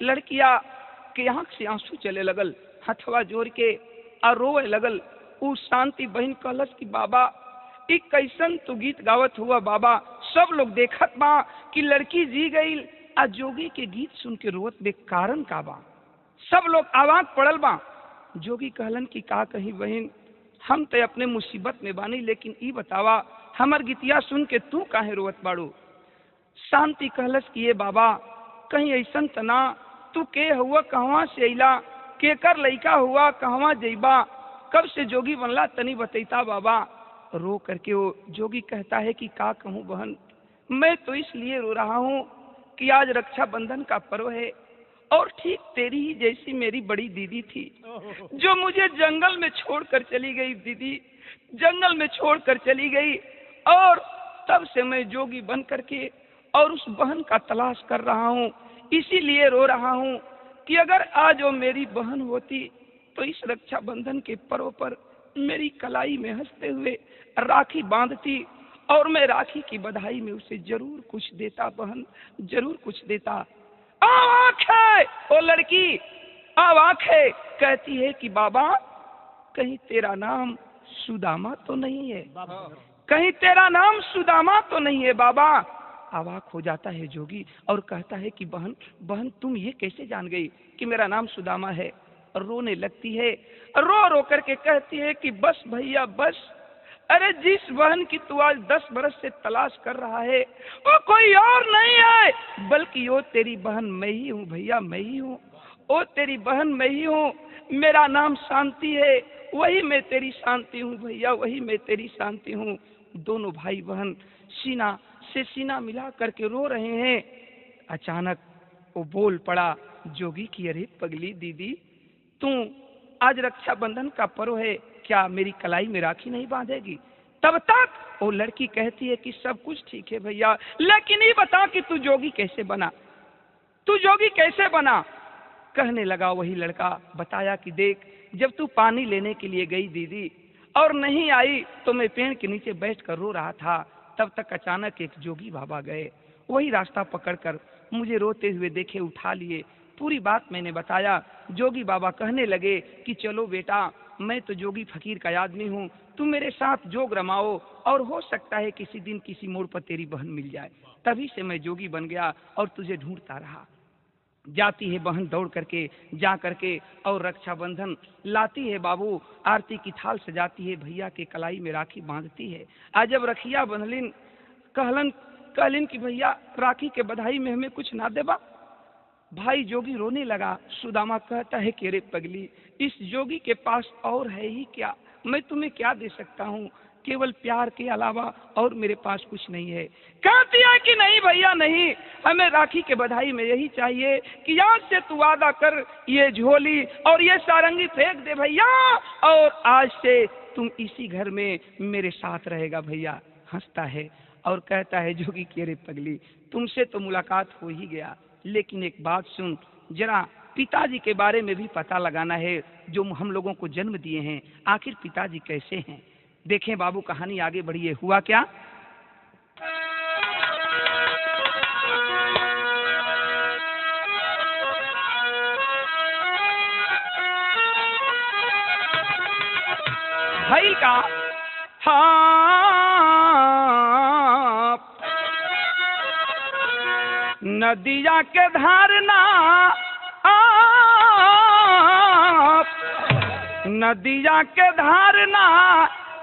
S1: लड़किया के आंख से आंसू चले लगल, हथवा जोड़ के और रोए लगल। उस शांति बहन कहलस कि बाबा ई कैसन तू गीत गावत हुआ बाबा, सब लोग देखत बा कि लड़की जी गई आ जोगी के गीत सुन के रोत बे, कारण का बा? सब लोग आवाज पड़ल बा। जोगी कहलन कि का कही बहन, हम तो अपने मुसीबत में बानी, लेकिन ई बतावा हमर गीतिया सुन के तू काहे रोवत बाड़ू? शांति कहलस कि ये बाबा कहीं ऐसन तना, तू के हुआ, कहवा से अइला, केकर लइका हुआ, कहवा जइबा, कब से जोगी बनला, तनी बतैता बाबा। रो करके वो जोगी कहता है कि का कहूँ बहन, मैं तो इसलिए रो रहा हूँ कि आज रक्षाबंधन का पर्व है और ठीक तेरी ही जैसी मेरी बड़ी दीदी थी जो मुझे जंगल में छोड़कर चली गई। दीदी जंगल में छोड़कर चली गई और तब से मैं जोगी बन करके और उस बहन का तलाश कर रहा हूँ। इसीलिए रो रहा हूँ कि अगर आज वो मेरी बहन होती तो इस रक्षाबंधन के पर्व पर मेरी कलाई में हंसते हुए राखी बांधती और मैं राखी की बधाई में उसे जरूर कुछ देता बहन, जरूर कुछ देता। आवाज़ है वो लड़की, आवाज़ है, कहती है कि बाबा कहीं तेरा नाम सुदामा तो नहीं है? कहीं तेरा नाम सुदामा तो नहीं है बाबा? अवाक हो जाता है जोगी और कहता है कि बहन बहन तुम ये कैसे जान गई कि मेरा नाम सुदामा है? रोने लगती है, रो रो करके कहती है कि बस भैया बस, अरे जिस बहन की तू आज 10 बरस से तलाश कर रहा है वो कोई और नहीं है बल्कि वो तेरी बहन मैं ही हूँ भैया, मैं ही हूँ। ओ तेरी बहन मैं ही हूँ, मेरा नाम शांति है, वही मैं तेरी शांति हूँ भैया, वही मैं तेरी शांति हूँ। दोनों भाई बहन सीना से सीना मिला करके रो रहे हैं। अचानक वो बोल पड़ा जोगी की, अरे पगली दीदी, तू आज रक्षाबंधन का पर्व है, क्या मेरी कलाई में राखी नहीं बांधेगी? तब तक वो लड़की कहती है कि सब कुछ ठीक है भैया, लेकिन ये बता कि तू जोगी कैसे बना, तू जोगी कैसे बना? कहने लगा वही लड़का, बताया कि देख, जब तू पानी लेने के लिए गई दीदी और नहीं आई तो मैं पेड़ के नीचे बैठकर रो रहा था, तब तक अचानक एक जोगी बाबा गए, वही रास्ता पकड़कर मुझे रोते हुए देखे, उठा लिए, पूरी बात मैंने बताया। जोगी बाबा कहने लगे कि चलो बेटा, मैं तो जोगी फकीर का आदमी हूँ, तुम मेरे साथ जोग रमाओ और हो सकता है किसी दिन किसी मोड़ पर तेरी बहन मिल जाए। तभी से मैं जोगी बन गया और तुझे ढूंढता रहा। जाती है बहन दौड़ करके, जा करके और रक्षाबंधन लाती है बाबू, आरती की थाल सजाती है, भैया के कलाई में राखी बांधती है। आज जब रखिया बंधलिन कहलिन कि भैया राखी के बधाई में हमें कुछ ना देबा। भाई जोगी रोने लगा। सुदामा कहता है कि रे पगली, इस जोगी के पास और है ही क्या, मैं तुम्हें क्या दे सकता हूँ, केवल प्यार के अलावा और मेरे पास कुछ नहीं है। कहती है कि नहीं भैया नहीं, हमें राखी के बधाई में यही चाहिए कि आज से तू वादा कर, ये झोली और ये सारंगी फेंक दे भैया, और आज से तुम इसी घर में मेरे साथ रहेगा भैया। हंसता है और कहता है जोगी की, अरे पगली, तुमसे तो मुलाकात हो ही गया, लेकिन एक बात सुन, जरा पिताजी के बारे में भी पता लगाना है जो हम लोगों को जन्म दिए हैं, आखिर पिताजी कैसे हैं। देखें बाबू, कहानी आगे बढ़ी है। हुआ क्या, भाई का हाँ नदिया के धारना नदिया के धारना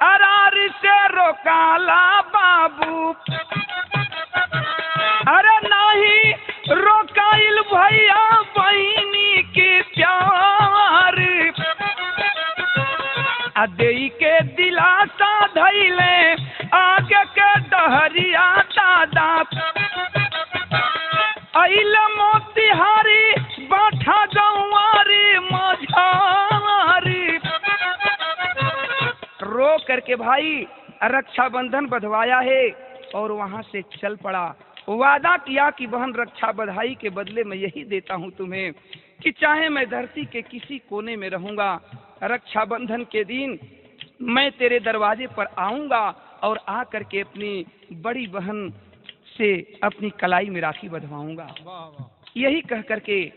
S1: अरार से रोकाला बाबू, अरे नहीं रोकाइल भैया बहिनी की प्यार, अदई के दिलासा धैले आगे के डहरिया दादा, अइल मोतिहारी बाठा गंवारी मझारी। रो करके भाई रक्षाबंधन बंधवाया है और वहां से चल पड़ा। वादा किया कि बहन रक्षा बधाई के बदले में यही देता हूं तुम्हें कि चाहे मैं धरती के किसी कोने में रहूंगा, रक्षाबंधन के दिन मैं तेरे दरवाजे पर आऊंगा और आ करके अपनी बड़ी बहन से अपनी कलाई में राखी बंधवाऊंगा। यही कह करके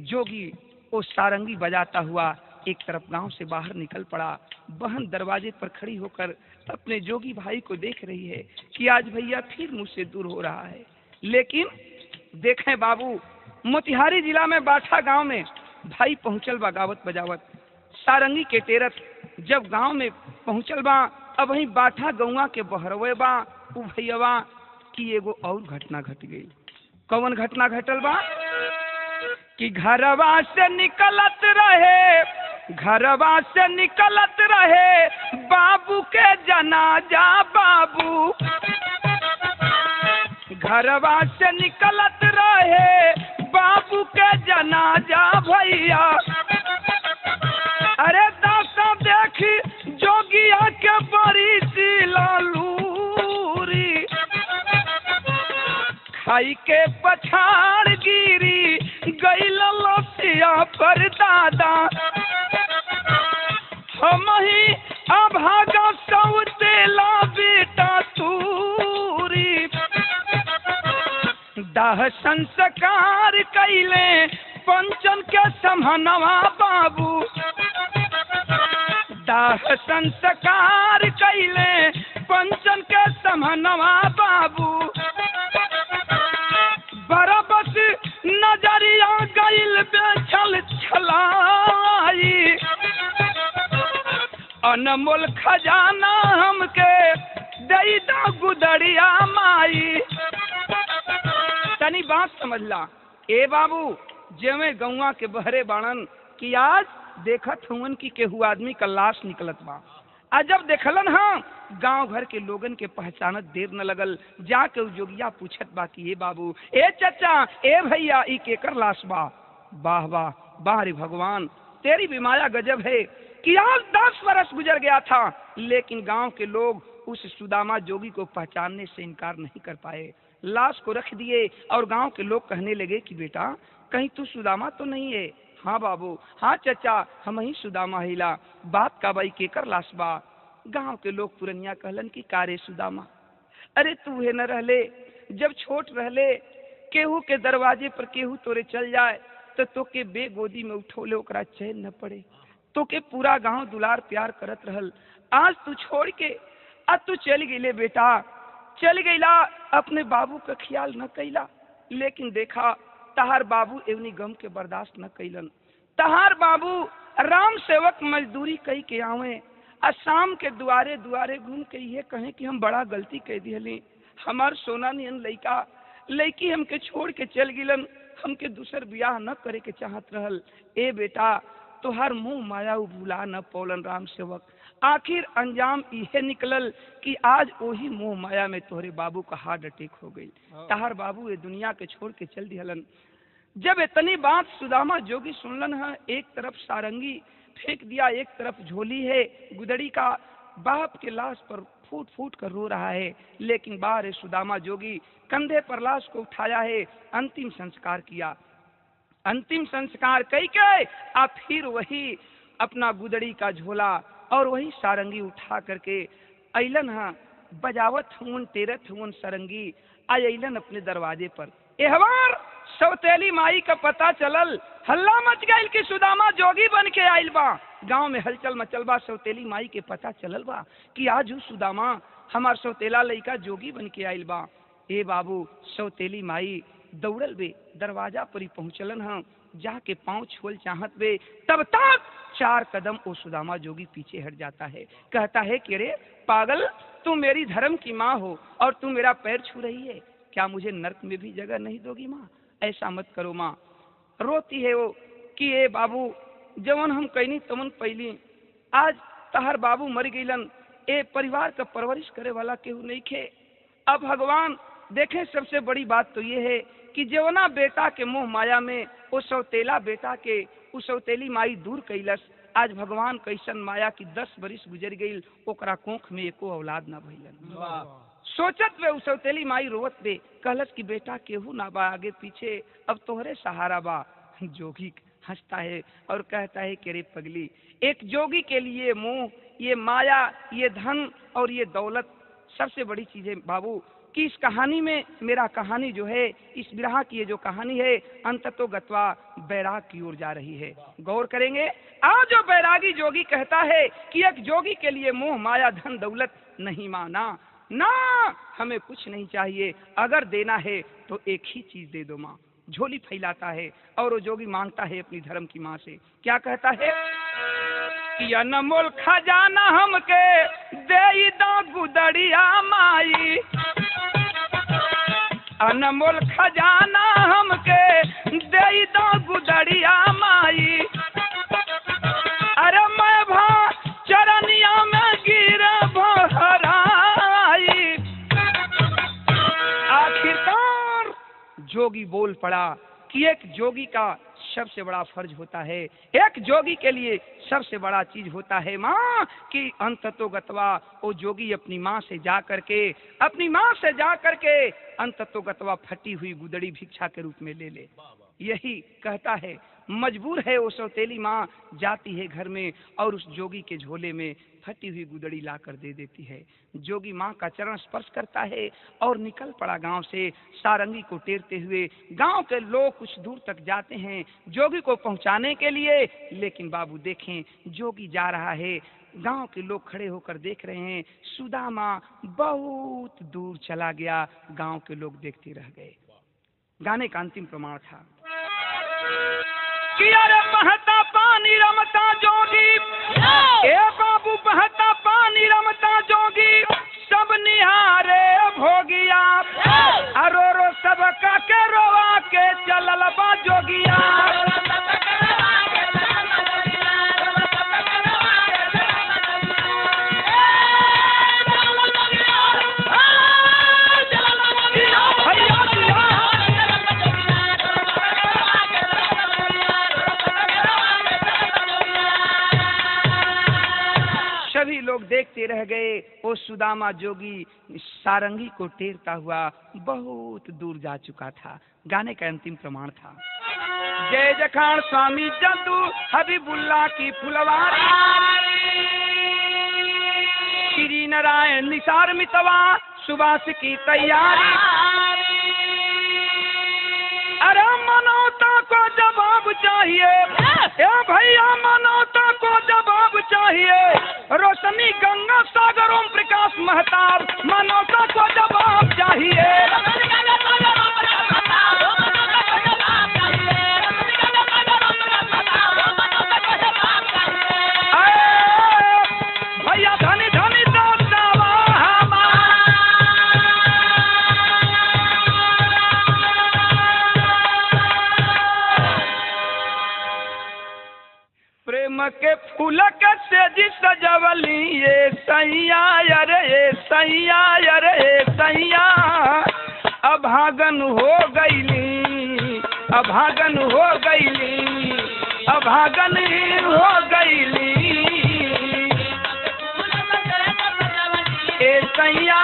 S1: जोगी वो सारंगी बजाता हुआ एक तरफ गांव से बाहर निकल पड़ा। बहन दरवाजे पर खड़ी होकर अपने जोगी भाई को देख रही है कि आज भैया फिर मुझसे दूर हो रहा है। लेकिन देखें बाबू, मोतिहारी जिला में बाठा गांव में भाई पहुंचल बा गावत बजावत। सारंगी के टेरस जब गांव में पहुंचल बा, अब वही बाठा गौवा के बहरवे बा उ भैया की एगो और घटना घट गई। कौन घटना घटल बा कि घरवा से निकलत रहे बाबू के जनाजा बाबू, घरवा से निकलत रहे बाबू के जनाजा भैया, अरे दासा देखी जोगिया के बड़ी सी लालूरी, खाई के पछाड़ गिरी गई लसिया पर दादा, हम ही अभागा सौतेला बेटा तूरी, दाह संस्कार कैले पंचन के समहनवा बाबू, दाह संस्कार कैले पंचन के समहनवा बाबू, बरबस नजरिया गइल बेचल छलाई, अनमोल खजाना हमके दई दा गुदड़िया माई। तनी बात समझ ला ए बाबू, जेमे गौवा के बहरे बाणन कि आज देखत हुवन की केहू आदमी का लाश निकलत बा। आ जब देखलन हाँ गांव घर के लोगन के पहचानत देर न लगल, जाके जोगिया पूछत बा कि ए बाबू, ए चचा, ए भैया, ई केकर लाश बा? वाह वाह वाह रे भगवान, तेरी भी माया गजब है कि आज 10 बरस गुजर गया था, लेकिन गांव के लोग उस सुदामा जोगी को पहचानने से इनकार नहीं कर पाए। लाश को रख दिए और गांव के लोग कहने लगे कि बेटा कहीं तू सुदामा तो नहीं है? हाँ बाबू, हाँ चचा, हम ही सुदामा हिला। बात का बाई केकर लाश बा? गांव के लोग पुरनिया कहलन कि कारे सुदामा, अरे तू है न रहले, जब छोट रहले केहू के दरवाजे पर केहू तोरे चल जाए तो तोके बेगोदी में उठोले ओकरा चैन न पड़े, तोके पूरा गांव दुलार प्यार करत रहल। आज तू छोड़ के अब तू चल गईले बेटा, चल गईला, अपने बाबू का ख्याल न कैला। लेकिन देखा तहार बाबू एवनी गम के बर्दाश्त न कैलन। तहार बाबू राम सेवक मजदूरी कई के आवे, आ शाम के दुआरे दुआरे घूम के ये कहें कि हम बड़ा गलती कह दिहली, हमार सोना नियन लइका लइकी हमके छोड़ के चल गिलन, हमके दूसर ब्याह न करे के चाहत रहल। ए बेटा तोहार मुंह माया भुला न पौलन राम सेवक, आखिर अंजाम इहे निकलल कि आज वही मोह माया में तोहरे बाबू का हार्ट अटैक हो गई। तहार बाबू ये दुनिया के छोड़ के चल दिहलन। जब इतनी बात सुदामा जोगी सुनलन है, एक तरफ सारंगी फेंक दिया, एक तरफ झोली है गुदड़ी का, बाप के लाश पर फूट फूट कर रो रहा है। लेकिन बाहर सुदामा जोगी कंधे पर लाश को उठाया है, अंतिम संस्कार किया। अंतिम संस्कार कई के आप फिर वही अपना गुदड़ी का झोला और वही सारंगी उठा करके अइलन हाँ, बजावत हुन टेरत हुन सारंगी अइलन अपने दरवाजे पर। एहवार सौतेली माई का पता चलल, हल्ला मच गइल कि सुदामा जोगी बन के आइल बा। गांव में हलचल मचल बा, सौतेली माई के पता चलल बा कि आज सुदामा हमार सौतेला लइका जोगी बन के आइल बा। ए बाबू, सौतेली माई दौड़ल बे दरवाजा पर ही पहुंचलन हाँ, जाके पांव छुअल चाहत बे, तब तक 4 कदम वो सुदामा जोगी पीछे हट जाता है। कहता है कि अरे पागल, तू मेरी धर्म की माँ हो और तू मेरा पैर छू रही है, क्या मुझे नर्क में भी जगह नहीं दोगी माँ? ऐसा मत करो माँ। रोती है वो कि ए बाबू, जवन हम कहनी तवन पहली, आज तहर बाबू मर गईलन, ए परिवार का परवरिश करे वाला केहू नहीं खे। अब भगवान देखें, सबसे बड़ी बात तो ये है कि जवना बेटा के मोह माया में वो सौतेला बेटा के उस सौतेली माई दूर कैलस, आज भगवान कैसन माया की 10 बरिस गुजर गई, ओकरा कोख में एको औलाद ना भइलन। सोचत वे उस सौतेली माई रोवत बे, कहलस कि बेटा केहू ना बा आगे पीछे, अब तोहरे सहारा बा। जोगी हंसता है और कहता है कि रे पगली, एक जोगी के लिए मोह, ये माया, ये धन और ये दौलत सबसे बड़ी चीज है बाबू, कि इस कहानी में मेरा कहानी जो है, इस विरह की ये जो कहानी है, अंततो गत्वा बैराग की ओर जा रही है। गौर करेंगे, आज जो बैरागी जोगी कहता है कि एक जोगी के लिए मोह माया धन दौलत नहीं माना ना, हमें कुछ नहीं चाहिए, अगर देना है तो एक ही चीज दे दो माँ। झोली फैलाता है और वो जोगी मांगता है अपनी धर्म की माँ से। क्या कहता है कि अनमोल खजाना हमके दे दो गुदड़िया माई, अनमोल खजाना हमके दे दो गुदड़िया माई, अरे मैं भा चरनिया में गिर भराई। आखिरकार जोगी बोल पड़ा कि एक जोगी का सबसे बड़ा फर्ज होता है, एक जोगी के लिए सबसे बड़ा चीज होता है माँ, कि अंततो गत्वा वो जोगी अपनी माँ से जा करके, अपनी माँ से जा करके अंततो गत्वा फटी हुई गुदड़ी भिक्षा के रूप में ले ले। यही कहता है, मजबूर है वो सौतेली माँ, जाती है घर में और उस जोगी के झोले में फटी हुई गुदड़ी ला कर दे देती है। जोगी माँ का चरण स्पर्श करता है और निकल पड़ा गांव से, सारंगी को टेरते हुए। गांव के लोग कुछ दूर तक जाते हैं जोगी को पहुंचाने के लिए, लेकिन बाबू देखें, जोगी जा रहा है, गांव के लोग खड़े होकर देख रहे हैं, सुदामा बहुत दूर चला गया, गांव के लोग देखते रह गए। गाने का अंतिम प्रमाण था कि अरे बहता पानी रमता जोगी, ए बाबू बहता पानी रमता जोगी, सब निहारे भोगिया, अरो रो सब का के रोवा के चलल बा जोगिया। रह गए। वो सुदामा जोगी सारंगी को टेरता हुआ बहुत दूर जा चुका था। गाने का अंतिम प्रमाण था। जय जखान स्वामी जद्दू हबीबुल्ला की फुलवारी, श्री नारायण निसार मितवा सुबास की तैयारी। अरे मानवता को जवाब चाहिए, भैया मानवता को जवाब चाहिए। रोशनी गंगा सागर ओम प्रकाश महताब, मानवता को जवाब चाहिए। भैया धनी धनी प्रेम के फूल के सेजी सजवली ये सैया, अरे ये सैया, अरे ये सैया। अभागन हो गईली, अभागन हो गईली, अभागन हो गईली ए सैया।